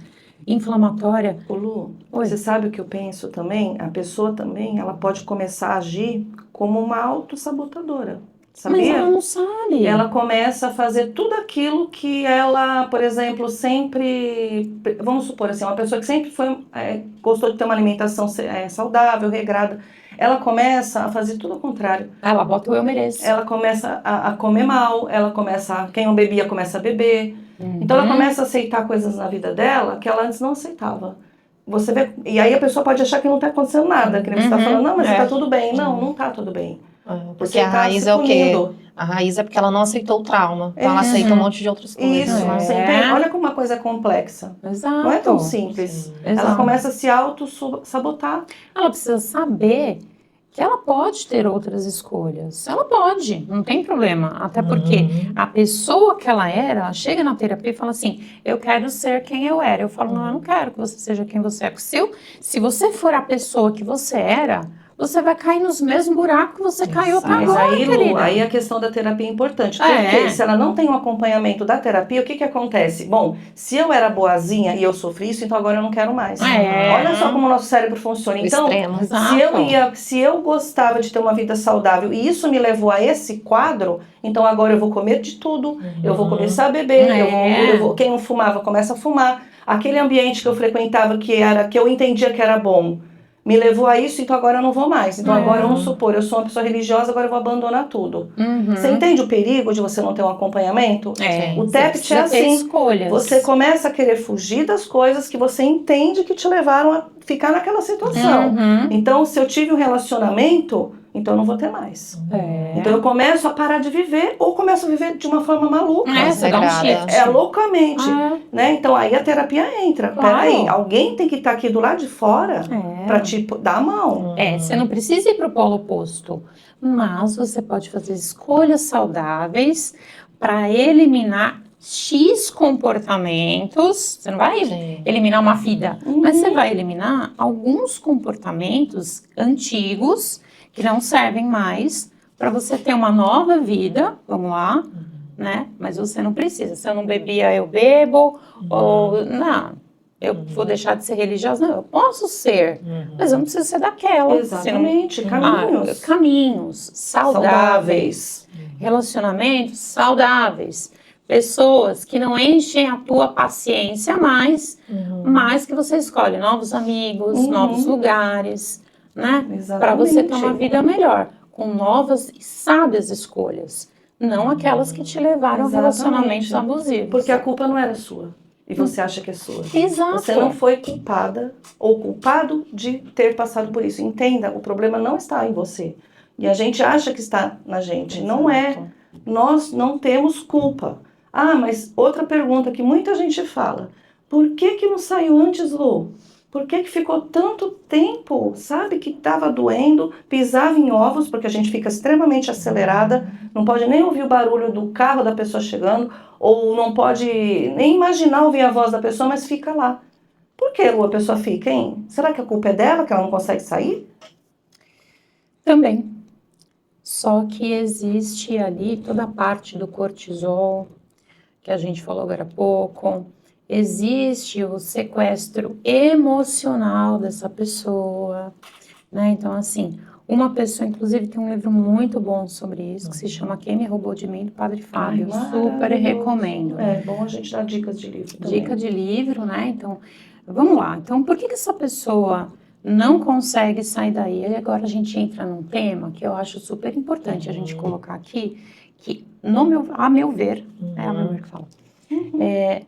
B: inflamatória.
C: Ô Lu,
B: Oi.
C: você sabe o que eu penso também? A pessoa também, ela pode começar a agir como uma autossabotadora,
B: Mas
C: sabia?
B: ela não sabe.
C: Ela começa a fazer tudo aquilo que ela, por exemplo, sempre, vamos supor assim, uma pessoa que sempre gostou de ter uma alimentação saudável, regrada, ela começa a fazer tudo ao contrário.
B: Ela bota o eu mereço.
C: Ela começa a comer mal, quem não bebia começa a beber. Então ela começa a aceitar coisas na vida dela que ela antes não aceitava. Você vê, e aí a pessoa pode achar que não está acontecendo nada, que nem você está falando, não, mas está tudo bem. Não, não está tudo bem.
A: Porque
C: Você
A: a
C: tá
A: raiz
C: se
A: é o quê?
C: punindo.
A: A raiz é porque ela não aceitou o trauma. Então ela aceita um monte de outras coisas.
C: Isso,
A: né?
C: você entende? Olha como uma coisa é complexa.
B: Exato.
C: Não é tão simples.
A: Sim.
C: Ela
B: Exato.
C: começa a se auto-sabotar.
B: Ela precisa saber que ela pode ter outras escolhas. Ela pode, não tem problema. Até porque a pessoa que ela era, ela chega na terapia e fala assim, eu quero ser quem eu era. Eu falo, não, eu não quero que você seja quem você é. Porque se você for a pessoa que você era, você vai cair nos mesmos buracos que você caiu até
C: Mas
B: agora,
C: aí, Lu,
B: querida.
C: aí a questão da terapia é importante. Porque
B: É.
C: se ela não tem um acompanhamento da terapia, o que que acontece? Bom, se eu era boazinha e eu sofri isso, então agora eu não quero mais.
B: É.
C: Olha só como o nosso cérebro funciona.
A: O
C: Então,
A: extremo.
B: Exato.
C: se eu gostava de ter uma vida saudável e isso me levou a esse quadro, então agora eu vou comer de tudo, eu vou começar a beber, quem não fumava começa a fumar. Aquele ambiente que eu frequentava que eu entendia que era bom, me levou a isso, então agora eu não vou mais. Então agora, vamos supor, eu sou uma pessoa religiosa, agora eu vou abandonar tudo. Você entende o perigo de você não ter um acompanhamento?
B: É.
C: O
B: Você
C: TEPT é
B: precisa ter
C: assim.
B: escolhas.
C: Você começa a querer fugir das coisas que você entende que te levaram a ficar naquela situação. Então, se eu tive um relacionamento, então eu não vou ter mais. Então eu começo a parar de viver ou começo a viver de uma forma maluca.
B: Você dá um shift.
C: Loucamente. Né? Então aí a terapia entra.
B: Claro.
C: Peraí, alguém tem que estar aqui do lado de fora para te dar a mão.
B: Você não precisa ir para o polo oposto, mas você pode fazer escolhas saudáveis para eliminar X comportamentos. Você não vai eliminar uma vida, mas você vai eliminar alguns comportamentos antigos que não servem mais para você ter uma nova vida, vamos lá, né? Mas você não precisa. Se eu não bebia, eu bebo, ou não. Eu vou deixar de ser religiosa? Não, eu posso ser, mas eu não preciso ser daquela.
C: Exatamente, caminhos.
B: Caminhos saudáveis. Relacionamentos saudáveis. Pessoas que não enchem a tua paciência mais, mas que você escolhe novos amigos, novos lugares, né? Para você ter uma vida melhor, com novas e sábias escolhas. Não aquelas que te levaram a relacionamentos abusivos.
C: Porque a culpa não era sua. E você acha que é sua.
B: Exato.
C: Você não foi culpada ou culpado de ter passado por isso. Entenda, o problema não está em você. E a gente acha que está na gente. Não é. Nós não temos culpa. Ah, mas outra pergunta que muita gente fala. Por que não saiu antes, Lu? Por que ficou tanto tempo, sabe, que estava doendo, pisava em ovos, porque a gente fica extremamente acelerada, não pode nem ouvir o barulho do carro da pessoa chegando, ou não pode nem imaginar ouvir a voz da pessoa, mas fica lá. Por que, Lu, a pessoa fica, hein? Será que a culpa é dela, que ela não consegue sair?
B: Também. Só que existe ali toda a parte do cortisol, que a gente falou agora há pouco. Existe o sequestro emocional dessa pessoa, né? Então, assim, uma pessoa, inclusive, tem um livro muito bom sobre isso, que se chama Quem Me Roubou de Mim, do Padre Fábio. Super recomendo.
C: É bom a gente dar dicas de livro também.
B: Dica de livro, né? Então, vamos lá. Então, por que essa pessoa não consegue sair daí? E agora a gente entra num tema que eu acho super importante a gente colocar aqui, que, a meu ver, é a meu ver que fala,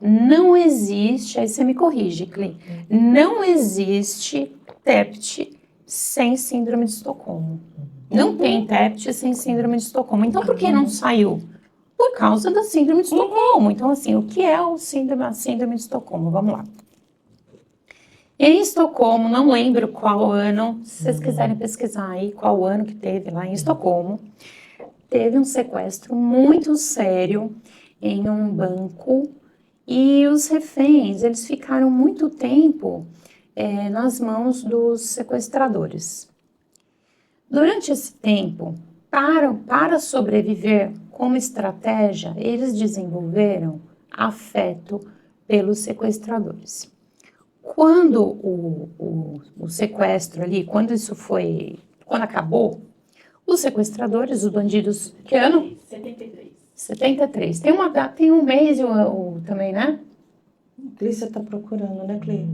B: não existe, aí você me corrige, Clê, não existe TEPT sem síndrome de Estocolmo. Não tem TEPT sem síndrome de Estocolmo. Então, por que não saiu? Por causa da síndrome de Estocolmo. Então, assim, o que é a síndrome de Estocolmo? Vamos lá. Em Estocolmo, não lembro qual ano, se vocês quiserem pesquisar aí qual ano que teve lá em Estocolmo, teve um sequestro muito sério em um banco e os reféns, eles ficaram muito tempo nas mãos dos sequestradores. Durante esse tempo, para sobreviver como estratégia, eles desenvolveram afeto pelos sequestradores. Quando o sequestro ali, quando acabou, os sequestradores, os bandidos, que ano?
D: 73.
B: 73. Tem uma data, tem um mês também, né?
C: Clê, você tá procurando, né, Clê?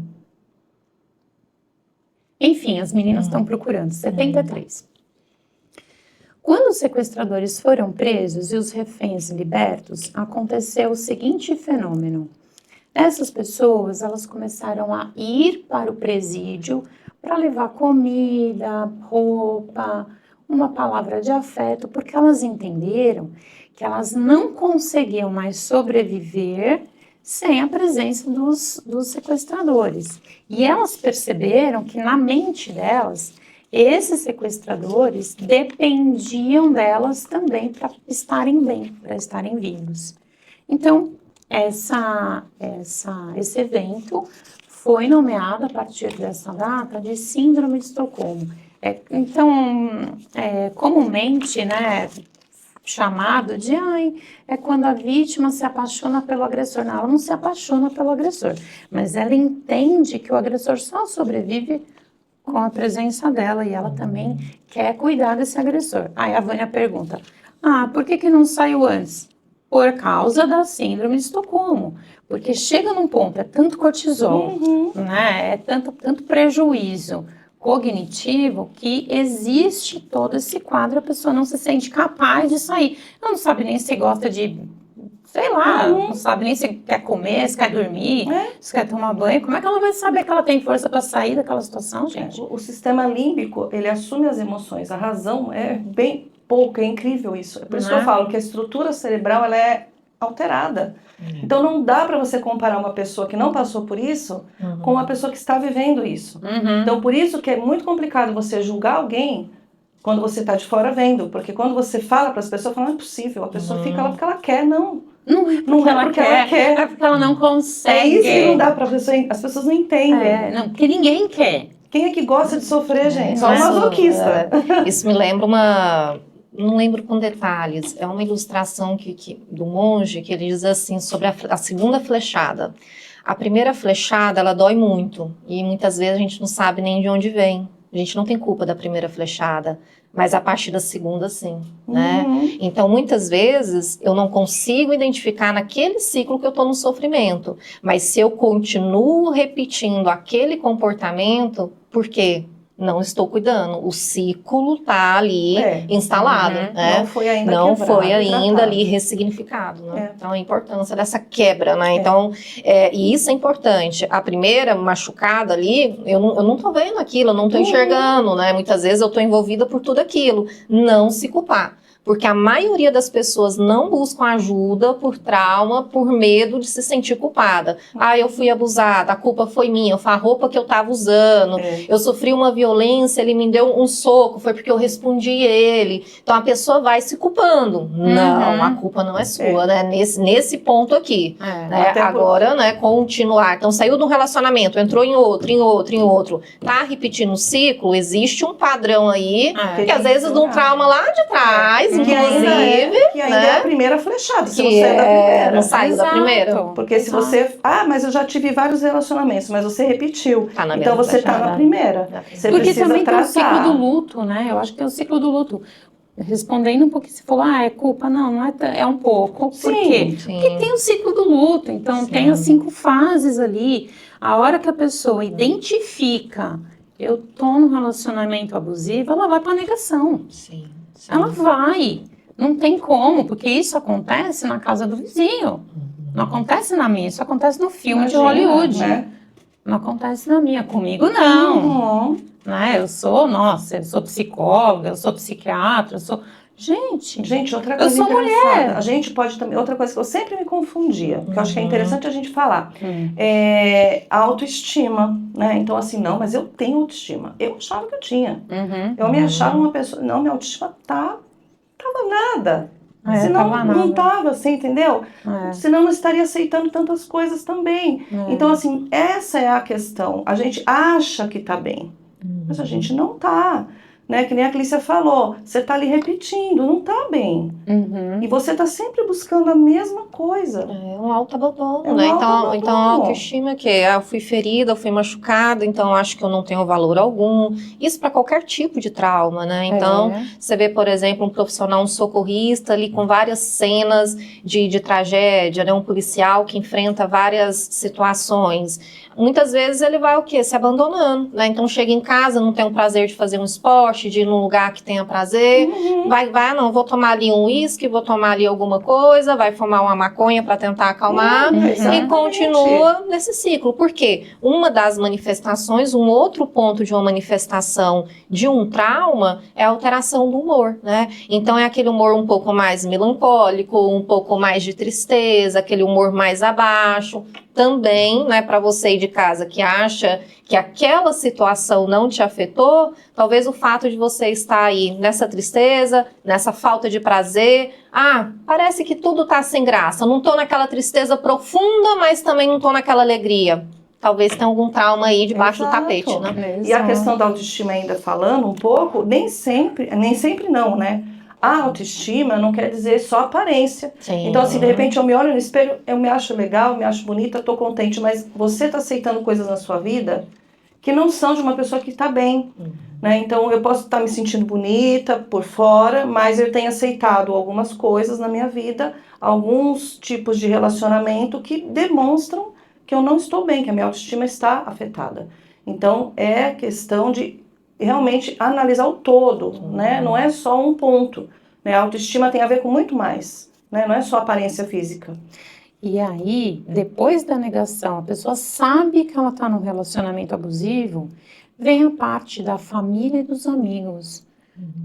B: Enfim, as meninas estão procurando, 73. Quando os sequestradores foram presos e os reféns libertos, aconteceu o seguinte fenômeno. Essas pessoas, elas começaram a ir para o presídio para levar comida, roupa, uma palavra de afeto, porque elas entenderam que elas não conseguiam mais sobreviver sem a presença dos sequestradores. E elas perceberam que na mente delas, esses sequestradores dependiam delas também para estarem bem, para estarem vivos. Então, esse evento foi nomeado a partir dessa data de Síndrome de Estocolmo. Comumente, né, chamado de é quando a vítima se apaixona pelo agressor. Não, ela não se apaixona pelo agressor, mas ela entende que o agressor só sobrevive com a presença dela e ela também quer cuidar desse agressor. Aí a Vânia pergunta, por que não saiu antes? Por causa da síndrome de Estocolmo, porque chega num ponto, é tanto cortisol, né, é tanto prejuízo cognitivo que existe todo esse quadro, a pessoa não se sente capaz de sair. Ela não sabe nem se gosta de, sei lá, não sabe nem se quer comer, se quer dormir, se quer tomar banho. Como é que ela vai saber que ela tem força para sair daquela situação, gente?
C: O sistema límbico, ele assume as emoções, a razão é bem pouco, é incrível isso. É por isso que eu falo que a estrutura cerebral, ela é alterada. Então não dá para você comparar uma pessoa que não passou por isso com uma pessoa que está vivendo isso. Então por isso que é muito complicado você julgar alguém quando você está de fora vendo, porque quando você fala para as pessoas, fala, não é possível, a pessoa fica lá porque ela quer, não.
B: Não é porque ela quer, é porque ela não consegue.
C: É isso que não dá para a pessoa, as pessoas não entendem.
B: Não, porque ninguém quer.
C: Quem é que gosta de sofrer, gente? Só um masoquista.
A: Isso me lembra não lembro com detalhes, é uma ilustração do monge que ele diz assim sobre a segunda flechada. A primeira flechada, ela dói muito e muitas vezes a gente não sabe nem de onde vem. A gente não tem culpa da primeira flechada, mas a partir da segunda, sim, né? Então, muitas vezes, eu não consigo identificar naquele ciclo que eu estou no sofrimento, mas se eu continuo repetindo aquele comportamento, por quê? Não estou cuidando. O ciclo está ali instalado, né?
C: Não foi ainda
A: não
C: quebrado,
A: foi ainda
C: tratado.
A: ali ressignificado, né? Então, a importância dessa quebra, né? Então, e isso é importante. A primeira machucada ali, eu não estou vendo aquilo, eu não estou enxergando, né? Muitas vezes eu estou envolvida por tudo aquilo. Não se culpar. Porque a maioria das pessoas não buscam ajuda por trauma, por medo de se sentir culpada. Eu fui abusada, a culpa foi minha, foi a roupa que eu estava usando, eu sofri uma violência, ele me deu um soco, foi porque eu respondi ele. Então a pessoa vai se culpando. Não, a culpa não é sua, né? Nesse ponto aqui. Né? Agora, né, continuar. Então saiu de um relacionamento, entrou em outro. Tá repetindo o ciclo, existe um padrão aí, que às vezes de um trauma lá de trás,
C: que ainda é a primeira flechada, se não saiu da primeira.
A: Não saiu da primeira.
C: Porque se você... mas eu já tive vários relacionamentos, mas você repetiu. Então você está na primeira. Você
B: porque
C: precisa
B: também
C: tratar.
B: tem o ciclo do luto, né? Eu acho que tem o ciclo do luto. Respondendo um pouquinho, você falou, é culpa. Não é um pouco. Por quê? Porque tem o ciclo do luto. Então tem as 5 fases ali. A hora que a pessoa identifica, eu tô num relacionamento abusivo, ela vai para negação. Ela vai. Não tem como, porque isso acontece na casa do vizinho. Não acontece na minha, isso acontece no filme de Hollywood.
C: Né?
B: Não acontece na minha, comigo não.
C: Uhum.
B: Né? Eu sou psicóloga, eu sou psiquiatra, eu sou... Gente,
C: outra
B: eu
C: coisa
B: sou
C: engraçada.
B: mulher.
C: A gente pode também... Outra coisa que eu sempre me confundia, que eu acho que é interessante a gente falar, é a autoestima, né? Então, assim, não, mas eu tenho autoestima. Eu achava que eu tinha. Eu me achava uma pessoa... Não, minha autoestima tava nada. Senão não tava assim, entendeu? Senão não estaria aceitando tantas coisas também. Então, assim, essa é a questão. A gente acha que tá bem, mas a gente não tá. Né? Que nem a Clícia falou, você tá ali repetindo, não tá bem. E você tá sempre buscando a mesma coisa.
A: É um autoabandono,
C: É um
A: né?
C: autoabandono.
A: Então a autoestima que é, eu fui ferida, eu fui machucada, então eu acho que eu não tenho valor algum. Isso para qualquer tipo de trauma, né? Então, você vê, por exemplo, um profissional, um socorrista ali com várias cenas de tragédia, né? Um policial que enfrenta várias situações. Muitas vezes ele vai o quê? Se abandonando, né? Então chega em casa, não tem o prazer de fazer um esporte, de ir num lugar que tenha prazer, não, vou tomar ali um uísque, vou tomar ali alguma coisa, vai fumar uma maconha para tentar acalmar e continua nesse ciclo. Por quê? Uma das manifestações, um outro ponto de uma manifestação de um trauma é a alteração do humor, né? Então é aquele humor um pouco mais melancólico, um pouco mais de tristeza, aquele humor mais abaixo. Também, né, para você aí de casa que acha que aquela situação não te afetou, talvez o fato de você estar aí nessa tristeza, nessa falta de prazer, parece que tudo tá sem graça, não tô naquela tristeza profunda, mas também não tô naquela alegria. Talvez tenha algum trauma aí debaixo do tapete, né?
C: E a questão da autoestima ainda falando um pouco, nem sempre não, né? A autoestima não quer dizer só aparência.
A: Sim.
C: Então, assim, de repente eu me olho no espelho, eu me acho legal, me acho bonita, tô contente, mas você tá aceitando coisas na sua vida que não são de uma pessoa que tá bem, né? Então, eu posso estar me sentindo bonita por fora, mas eu tenho aceitado algumas coisas na minha vida, alguns tipos de relacionamento que demonstram que eu não estou bem, que a minha autoestima está afetada. Então, é questão de realmente analisar o todo, né? Não é só um ponto, né? A autoestima tem a ver com muito mais, né? Não é só aparência física.
B: E aí, depois da negação, a pessoa sabe que ela está num relacionamento abusivo, vem a parte da família e dos amigos,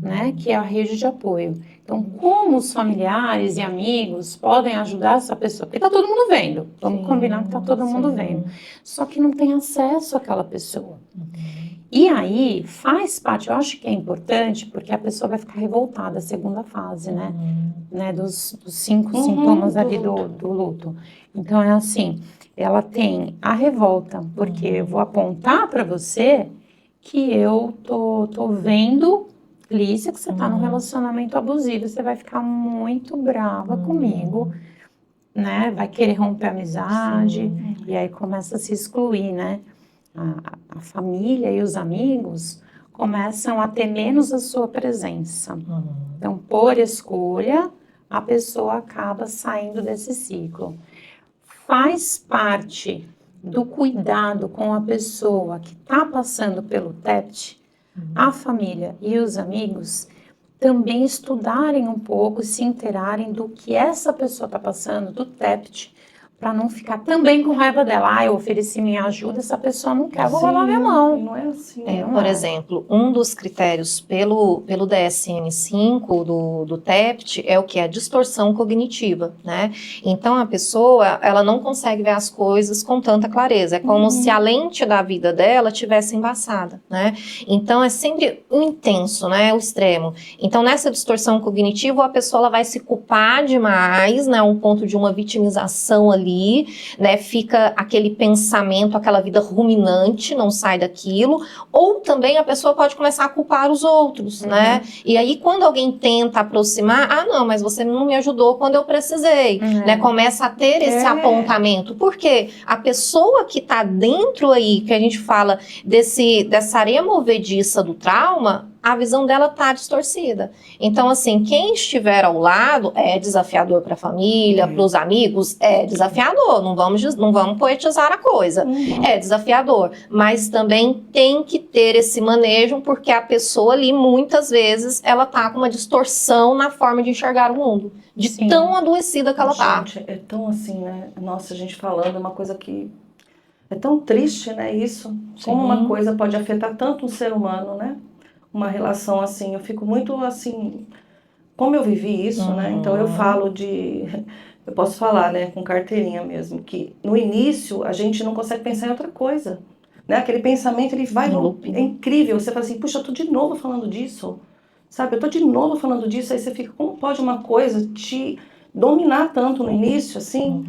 B: né? Que é a rede de apoio. Então, como os familiares e amigos podem ajudar essa pessoa? Porque está todo mundo vendo, vamos combinar que está todo mundo vendo. Só que não tem acesso àquela pessoa. E aí, faz parte, eu acho que é importante, porque a pessoa vai ficar revoltada, a segunda fase, né? Dos 5 sintomas ali do luto. Então, é assim, ela tem a revolta, porque eu vou apontar para você que eu tô vendo, Lícia, que você tá num relacionamento abusivo, você vai ficar muito brava comigo, né? Vai querer romper a amizade, e aí começa a se excluir, né? A família e os amigos começam a ter menos a sua presença. Então, por escolha, a pessoa acaba saindo desse ciclo. Faz parte do cuidado com a pessoa que está passando pelo TEPT, a família e os amigos também estudarem um pouco, se inteirarem do que essa pessoa está passando, do TEPT, para não ficar também com raiva dela. Eu ofereci minha ajuda, essa pessoa não quer, vou lavar minha mão.
C: Não é assim.
A: Por exemplo, um dos critérios pelo DSM-5 do TEPT é o que? A distorção cognitiva, né? Então, a pessoa, ela não consegue ver as coisas com tanta clareza. É como se a lente da vida dela tivesse embaçada, né? Então, é sempre o intenso, né? O extremo. Então, nessa distorção cognitiva, a pessoa ela vai se culpar demais, né? Um ponto de uma vitimização ali, né? Fica aquele pensamento, aquela vida ruminante, não sai daquilo. Ou também a pessoa pode começar a culpar os outros, né? E aí, quando alguém tenta aproximar, não, mas você não me ajudou quando eu precisei, né? Começa a ter esse apontamento. Por quê? A pessoa que tá dentro aí, que a gente fala dessa areia movediça do trauma, a visão dela tá distorcida. Então, assim, quem estiver ao lado é desafiador para a família, para os amigos, é desafiador, não vamos poetizar a coisa. É desafiador, mas também tem que ter esse manejo, porque a pessoa ali, muitas vezes, ela tá com uma distorção na forma de enxergar o mundo, de
B: Sim.
A: tão adoecida que ela tá.
C: Gente, é tão assim, né? Nossa, a gente falando, é uma coisa que é tão triste, né? Isso. Como uma coisa pode afetar tanto um ser humano, né? Uma relação assim. Eu fico muito assim. Como eu vivi isso, né? Então eu falo de. Eu posso falar, né? Com carteirinha mesmo. Que no início a gente não consegue pensar em outra coisa. Né? Aquele pensamento, ele vai. É incrível. Você fala assim, puxa, eu tô de novo falando disso. Sabe? Eu tô de novo falando disso. Aí você fica, como pode uma coisa te dominar tanto no início, assim?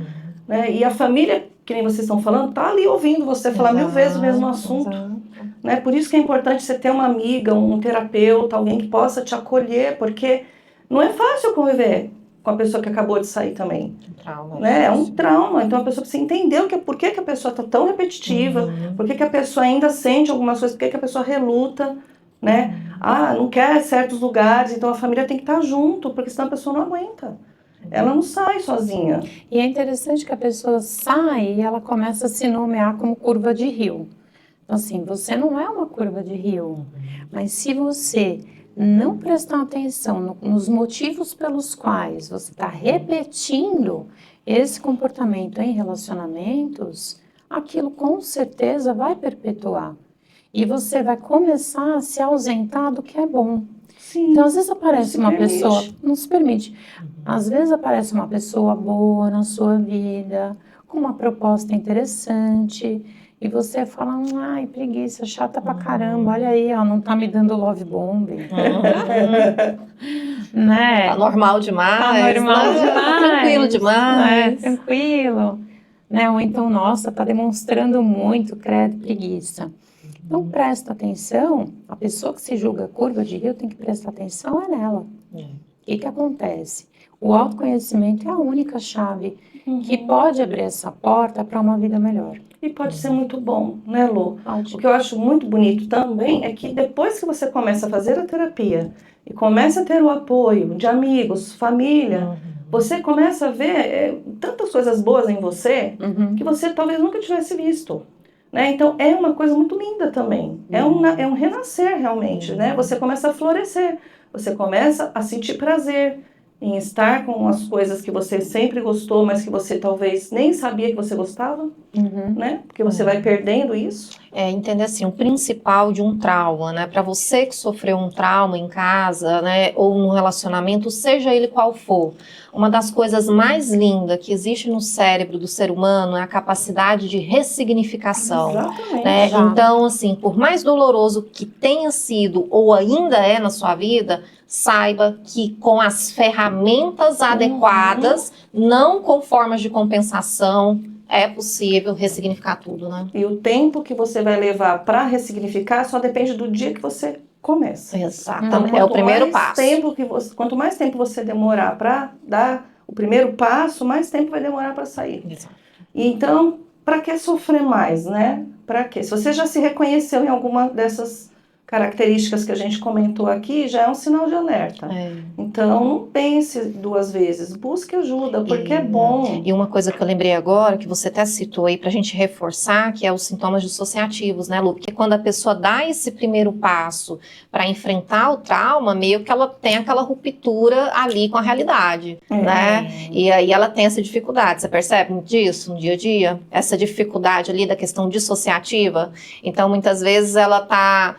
C: Né? E a família, que nem vocês estão falando, tá ali ouvindo você falar 1000 vezes o mesmo assunto. Né? Por isso que é importante você ter uma amiga, um terapeuta, alguém que possa te acolher, porque não é fácil conviver com a pessoa que acabou de sair também. Né? É um trauma. Então a pessoa precisa entender por que a pessoa está tão repetitiva, por que a pessoa ainda sente algumas coisas, por que a pessoa reluta, né? Ah, não quer certos lugares, então a família tem que estar junto, porque senão a pessoa não aguenta. Ela não sai sozinha.
B: E é interessante que a pessoa sai e ela começa a se nomear como curva de rio. Então, assim, você não é uma curva de rio, mas se você não prestar atenção nos motivos pelos quais você está repetindo esse comportamento em relacionamentos, aquilo com certeza vai perpetuar. E você vai começar a se ausentar do que é bom.
C: Sim,
B: então, às vezes aparece uma pessoa, não se permite, às vezes aparece uma pessoa boa na sua vida, com uma proposta interessante, e você fala, ai, preguiça, chata pra caramba, olha aí, ó, não tá me dando love bombing. Né?
A: Tá normal demais.
B: Tá normal demais.
A: Tá tranquilo demais.
B: Tranquilo. Né? Ou então, nossa, tá demonstrando muito, credo, preguiça. Então, presta atenção, a pessoa que se julga curva de rio tem que prestar atenção nela. O que acontece? O autoconhecimento é a única chave que pode abrir essa porta para uma vida melhor.
C: E pode ser muito bom, né, Lu?
B: Pode.
C: O que eu acho muito bonito também é que depois que você começa a fazer a terapia e começa a ter o apoio de amigos, família, você começa a ver tantas coisas boas em você que você talvez nunca tivesse visto. Né? Então é uma coisa muito linda também. É um renascer realmente, né? Você começa a florescer, você começa a sentir prazer em estar com as coisas que você sempre gostou, mas que você talvez nem sabia que você gostava, né? Porque você vai perdendo isso.
A: Entender assim, o principal de um trauma, né? Para você que sofreu um trauma em casa, né? Ou num relacionamento, seja ele qual for, uma das coisas mais lindas que existe no cérebro do ser humano é a capacidade de ressignificação.
C: Exatamente.
A: Né? Então, assim, por mais doloroso que tenha sido ou ainda é na sua vida, saiba que com as ferramentas adequadas, não com formas de compensação, é possível ressignificar tudo, né?
C: E o tempo que você vai levar para ressignificar só depende do dia que você começa.
A: Exatamente.
C: Então,
A: É o primeiro passo.
C: Quanto mais tempo você demorar para dar o primeiro passo, mais tempo vai demorar para sair.
A: Exato.
C: Então, para que sofrer mais, né? Para quê? Se você já se reconheceu em alguma dessas características que a gente comentou aqui, já é um sinal de alerta. Então, não pense duas vezes, busque ajuda, porque é bom.
A: E uma coisa que eu lembrei agora, que você até citou aí pra gente reforçar, que é os sintomas dissociativos, né, Lu? Porque quando a pessoa dá esse primeiro passo para enfrentar o trauma, meio que ela tem aquela ruptura ali com a realidade, né? E aí ela tem essa dificuldade, você percebe disso no dia a dia? Essa dificuldade ali da questão dissociativa. Então, muitas vezes ela tá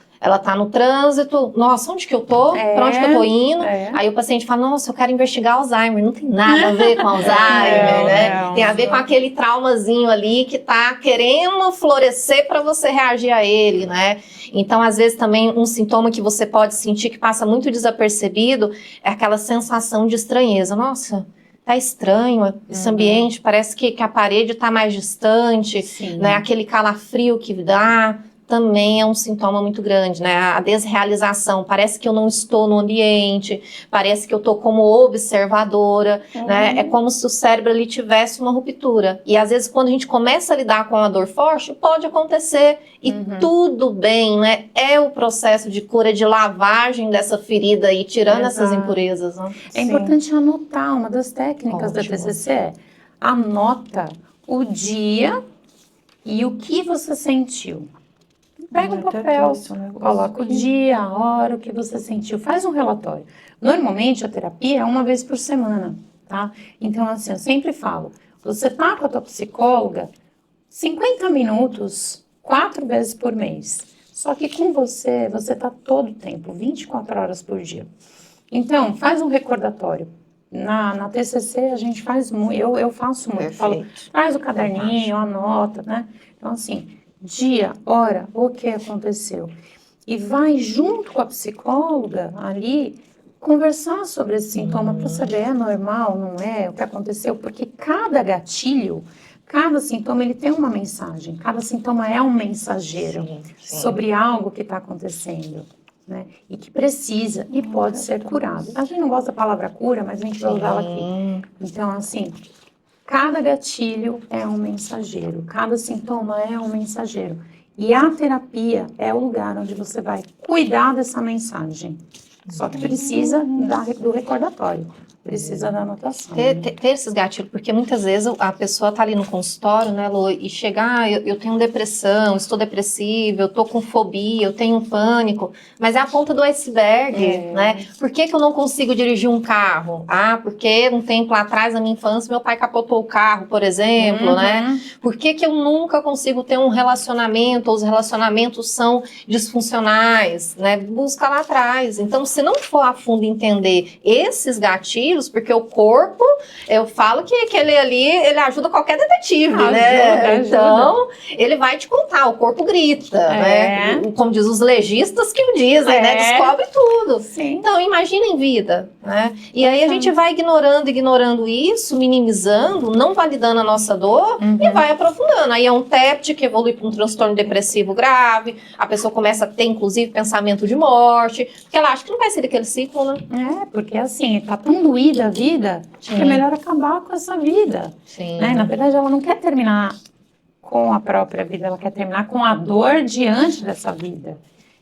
A: no trânsito, nossa, onde que eu tô? Pra onde que eu tô indo? Aí o paciente fala, nossa, eu quero investigar Alzheimer. Não tem nada a ver com Alzheimer, né? Tem a ver com aquele traumazinho ali que tá querendo florescer para você reagir a ele, né? Então, às vezes, também um sintoma que você pode sentir que passa muito desapercebido é aquela sensação de estranheza. Nossa, tá estranho esse ambiente, parece que a parede tá mais distante, né? Aquele calafrio que dá, também é um sintoma muito grande, né? A desrealização, parece que eu não estou no ambiente, parece que eu estou como observadora, né? É como se o cérebro ali tivesse uma ruptura. E às vezes quando a gente começa a lidar com a dor forte, pode acontecer e tudo bem, né? É o processo de cura, de lavagem dessa ferida e tirando essas impurezas, né?
B: É importante anotar, uma das técnicas da
A: Ótimo.
B: TCC é anota o dia e o que você sentiu. Pega um papel, coloca o dia, a hora, o que você sentiu, faz um relatório. Normalmente a terapia é uma vez por semana, tá? Então assim, eu sempre falo, você tá com a tua psicóloga 50 minutos, 4 vezes por mês. Só que com você tá todo o tempo, 24 horas por dia. Então, faz um recordatório. Na TCC a gente faz muito, eu faço muito. Falo, traz o caderninho, anota, né? Então assim, dia, hora, o que aconteceu. E vai junto com a psicóloga ali conversar sobre esse sintoma para saber é normal, não é, o que aconteceu, porque cada gatilho, cada sintoma, ele tem uma mensagem, cada sintoma é um mensageiro sobre algo que está acontecendo, né, e que precisa e pode ser curado. A gente não gosta da palavra cura, mas a gente vai usar ela aqui. Então, assim, cada gatilho é um mensageiro, cada sintoma é um mensageiro. E a terapia é o lugar onde você vai cuidar dessa mensagem. Só que precisa do recordatório, precisa da anotação.
A: Ter esses gatilhos, porque muitas vezes a pessoa tá ali no consultório, né, Lô, e chega, eu tenho depressão, estou depressiva, eu tô com fobia, eu tenho pânico, mas é a ponta do iceberg, né? Por que eu não consigo dirigir um carro? Ah, porque um tempo lá atrás, na minha infância, meu pai capotou o carro, por exemplo, né? Por que eu nunca consigo ter um relacionamento, ou os relacionamentos são disfuncionais, né? Busca lá atrás. Então, se não for a fundo entender esses gatilhos, porque o corpo, eu falo que ele ali, ele ajuda qualquer detetive, né? Então, ele vai te contar, o corpo grita, né? Como diz os legistas que o dizem, né? Descobre tudo.
B: Sim.
A: Então, imagina em vida, né? E aí a gente vai ignorando isso, minimizando, não validando a nossa dor e vai aprofundando. Aí é um TEPT que evolui para um transtorno depressivo grave, a pessoa começa a ter, inclusive, pensamento de morte, porque ela acha que não vai ser aquele ciclo, né?
B: Porque assim, tá tão doída a vida, que é melhor acabar com essa vida. Né? Na verdade, ela não quer terminar com a própria vida, ela quer terminar com a dor diante dessa vida.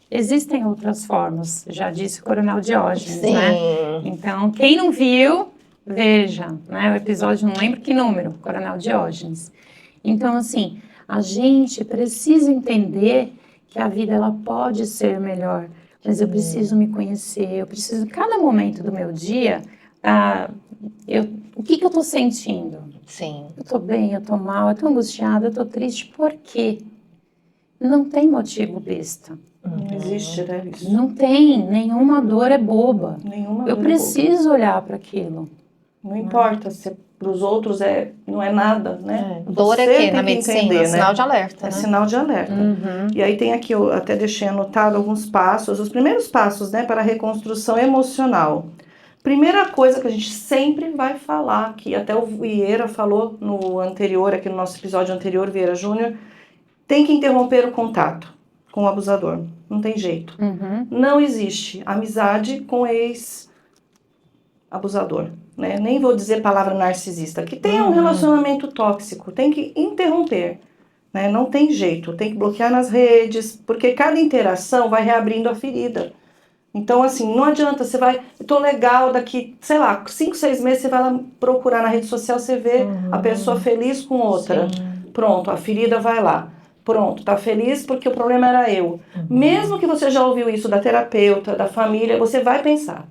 B: Existem outras formas, já disse o Coronel Diógenes, né? Então, quem não viu, veja, né? O episódio, não lembro que número, Coronel Diógenes. Então, assim, a gente precisa entender que a vida, ela pode ser melhor, mas eu preciso me conhecer, eu preciso, cada momento do meu dia, o que eu tô sentindo? Eu tô bem, eu tô mal, eu tô angustiada, eu tô triste, por quê? Não tem motivo besta.
C: Não existe, né? Isso.
B: Não tem, nenhuma dor é boba. Eu preciso olhar para aquilo.
C: Não importa se para os outros não é nada, né?
A: Dor é quê? Na medicina,
C: entender,
A: sinal de alerta,
C: né?
A: né?
C: Sinal de alerta. E aí tem aqui, eu até deixei anotado alguns passos, os primeiros passos, né, para a reconstrução emocional. Primeira coisa que a gente sempre vai falar, que até o Vieira falou no anterior, aqui no nosso episódio anterior, Vieira Júnior, tem que interromper o contato com o abusador. Não tem jeito. Não existe amizade com ex-abusador. Né? Nem vou dizer palavra narcisista. Que tenha um relacionamento tóxico. Tem que interromper. Né? Não tem jeito. Tem que bloquear nas redes. Porque cada interação vai reabrindo a ferida. Então, assim, não adianta. Você vai... Eu tô legal daqui, sei lá, 5, 6 meses você vai lá procurar na rede social. Você vê a pessoa feliz com outra. Pronto, a ferida vai lá. Pronto, tá feliz porque o problema era eu. Mesmo que você já ouviu isso da terapeuta, da família, você vai pensar.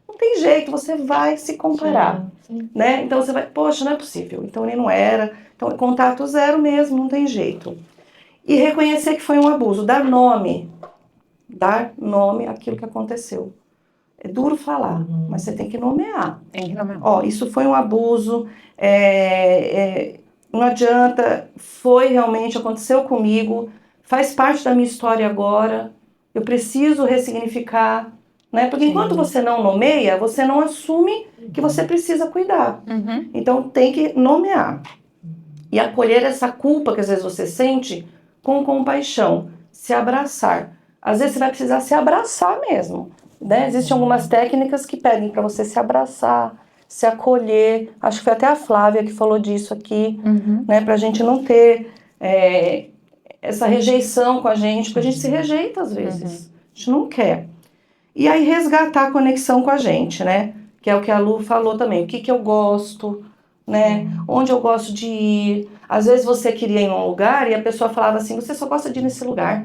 C: Não tem jeito, você vai se comparar. Né? Então você vai, poxa, não é possível. Então ele não era. Então é contato zero mesmo, não tem jeito. E reconhecer que foi um abuso, dar nome àquilo que aconteceu. É duro falar, mas você tem que nomear. Ó, isso foi um abuso, não adianta, aconteceu comigo, faz parte da minha história agora, eu preciso ressignificar, né? Porque enquanto você não nomeia, você não assume que você precisa cuidar. Então tem que nomear. E acolher essa culpa que às vezes você sente com compaixão. se abraçar. Às vezes você vai precisar se abraçar mesmo, né? Existem algumas técnicas que pedem para você se abraçar, se acolher. Acho que foi até a Flávia que falou disso aqui, né? Pra gente não ter essa rejeição com a gente, porque a gente se rejeita às vezes. A gente não quer. E aí resgatar a conexão com a gente, né? Que é o que a Lu falou também. O que que eu gosto, né? Onde eu gosto de ir. Às vezes você queria ir em um lugar e a pessoa falava assim, você só gosta de ir nesse lugar,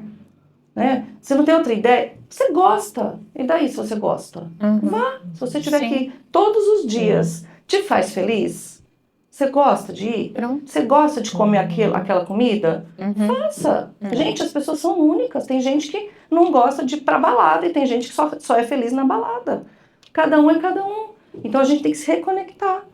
C: né? Você não tem outra ideia? Você gosta. E daí se você gosta? Vá. Se você tiver que ir todos os dias, te faz feliz? Você gosta de ir?
B: Pronto.
C: Você gosta de comer aquela comida? Faça. Gente, as pessoas são únicas. Tem gente que não gosta de ir pra balada e tem gente que só é feliz na balada. Cada um é cada um. Então a gente tem que se reconectar.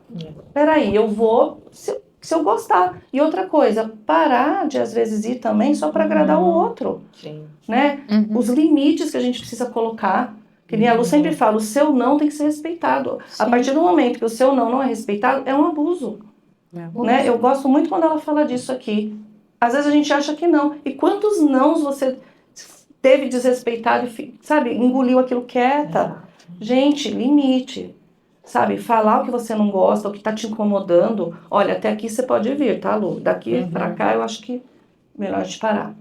C: Peraí, eu vou se eu gostar. E outra coisa, parar de às vezes ir também só para agradar o outro.
A: Sim.
C: Né? Os limites que a gente precisa colocar. Que nem a Lu sempre fala, o seu não tem que ser respeitado.
B: Sim.
C: A partir do momento que o seu não é respeitado, é um abuso. Né? Eu gosto muito quando ela fala disso aqui. Às vezes a gente acha que não. E quantos nãos você teve desrespeitado e, sabe, engoliu aquilo quieta? Gente, limite. Sabe, falar o que você não gosta, o que tá te incomodando. Olha, até aqui você pode vir, tá, Lu? Daqui pra cá eu acho que melhor a gente parar.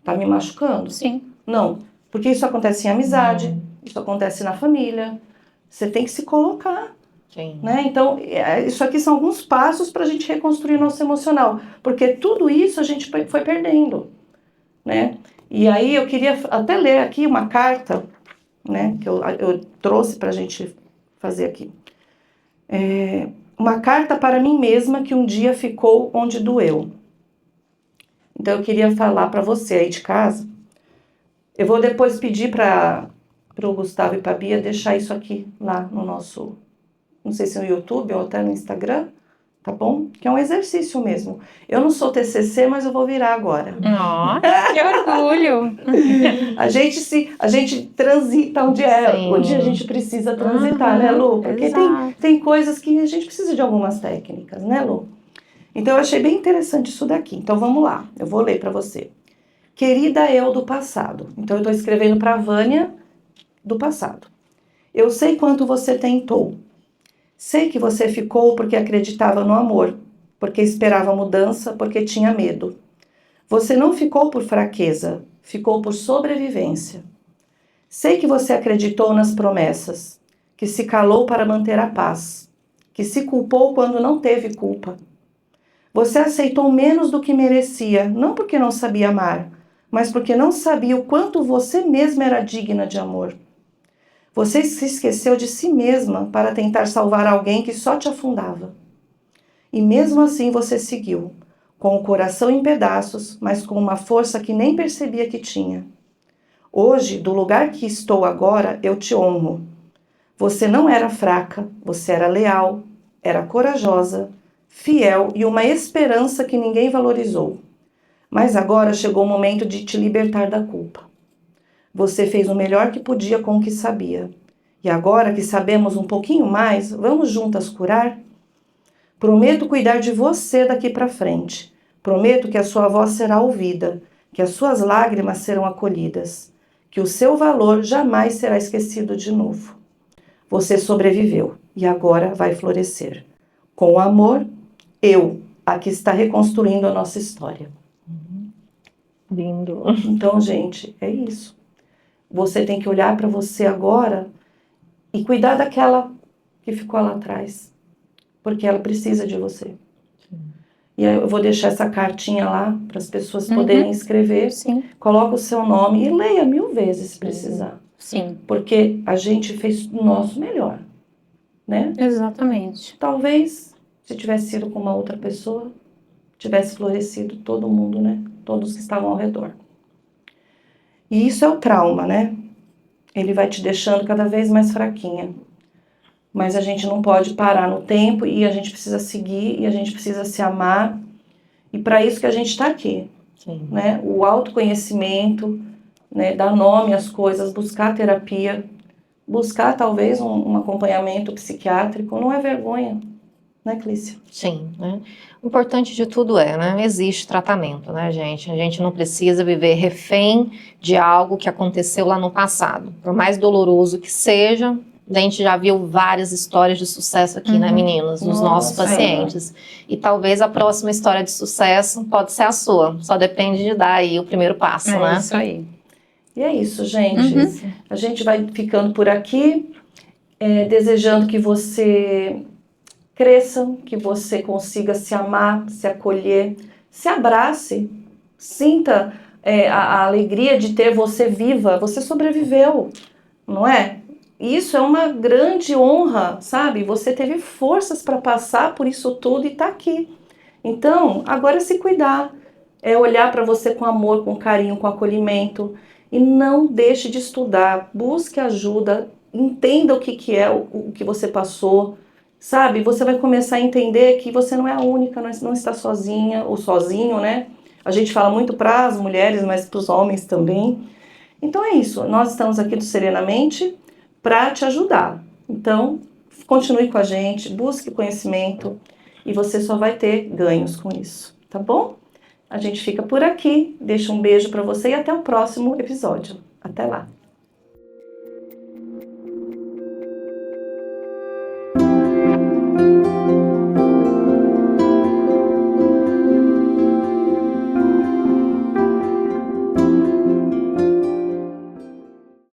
C: Tá me machucando?
B: Sim.
C: Não, porque isso acontece em amizade, isso acontece na família. Você tem que se colocar.
A: Sim.
C: Né? Então, isso aqui são alguns passos para a gente reconstruir nosso emocional, porque tudo isso a gente foi perdendo, né? E aí eu queria até ler aqui uma carta, né, que eu trouxe para a gente fazer aqui. Uma carta para mim mesma que um dia ficou onde doeu. Então eu queria falar para você aí de casa. Eu vou depois pedir para o Gustavo e para a Bia deixar isso aqui lá no nosso... Não sei se no YouTube ou até no Instagram, tá bom? Que é um exercício mesmo. Eu não sou TCC, mas eu vou virar agora.
B: Que orgulho!
C: A gente transita onde a gente precisa transitar, né, Lu? Porque tem coisas que a gente precisa de algumas técnicas, né, Lu? Então eu achei bem interessante isso daqui. Então vamos lá, eu vou ler para você. Querida eu do passado. Então eu estou escrevendo para a Vânia do passado. Eu sei quanto você tentou. Sei que você ficou porque acreditava no amor, porque esperava mudança, porque tinha medo. Você não ficou por fraqueza, ficou por sobrevivência. Sei que você acreditou nas promessas, que se calou para manter a paz, que se culpou quando não teve culpa. Você aceitou menos do que merecia, não porque não sabia amar, mas porque não sabia o quanto você mesma era digna de amor. Você se esqueceu de si mesma para tentar salvar alguém que só te afundava. E mesmo assim você seguiu, com o coração em pedaços, mas com uma força que nem percebia que tinha. Hoje, do lugar que estou agora, eu te honro. Você não era fraca, você era leal, era corajosa, fiel e uma esperança que ninguém valorizou. Mas agora chegou o momento de te libertar da culpa. Você fez o melhor que podia com o que sabia. E agora que sabemos um pouquinho mais, vamos juntas curar? Prometo cuidar de você daqui para frente. Prometo que a sua voz será ouvida, que as suas lágrimas serão acolhidas, que o seu valor jamais será esquecido de novo. Você sobreviveu e agora vai florescer. Com amor, aqui está reconstruindo a nossa história.
A: Lindo.
C: Então, gente, é isso. Você tem que olhar para você agora e cuidar daquela que ficou lá atrás, porque ela precisa de você. E aí eu vou deixar essa cartinha lá para as pessoas poderem escrever.
B: Sim.
C: Coloca o seu nome e leia 1000 vezes se precisar.
B: Sim.
C: Porque a gente fez o nosso melhor, né?
B: Exatamente.
C: Talvez, se tivesse sido com uma outra pessoa, tivesse florescido todo mundo, né? Todos que estavam ao redor. E isso é o trauma, né? Ele vai te deixando cada vez mais fraquinha. Mas a gente não pode parar no tempo e a gente precisa seguir e a gente precisa se amar. E para isso que a gente está aqui.
A: Sim.
C: Né? O autoconhecimento, né? Dar nome às coisas, buscar terapia, buscar talvez um acompanhamento psiquiátrico, não é vergonha. né, Clícia?
A: Sim, né? O importante de tudo né? Existe tratamento, né, gente? A gente não precisa viver refém de algo que aconteceu lá no passado. Por mais doloroso que seja, a gente já viu várias histórias de sucesso aqui, né, meninas? Nos nossos
C: Nossa.
A: pacientes. E talvez a próxima história de sucesso pode ser a sua. Só depende de dar aí o primeiro passo, né?
B: Isso aí.
C: E é isso, gente. A gente vai ficando por aqui, desejando que você cresça, que você consiga se amar, se acolher, se abrace, sinta a alegria de ter você viva, você sobreviveu, não é? Isso é uma grande honra, sabe? Você teve forças para passar por isso tudo e tá aqui. Então, agora é se cuidar, é olhar para você com amor, com carinho, com acolhimento e não deixe de estudar, busque ajuda, entenda o que é o que você passou, sabe? Você vai começar a entender que você não é a única, não está sozinha ou sozinho, né? A gente fala muito para as mulheres, mas para os homens também. Então é isso, nós estamos aqui do Serenamente para te ajudar. Então, continue com a gente, busque conhecimento e você só vai ter ganhos com isso, tá bom? A gente fica por aqui, deixa um beijo para você e até o próximo episódio. Até lá!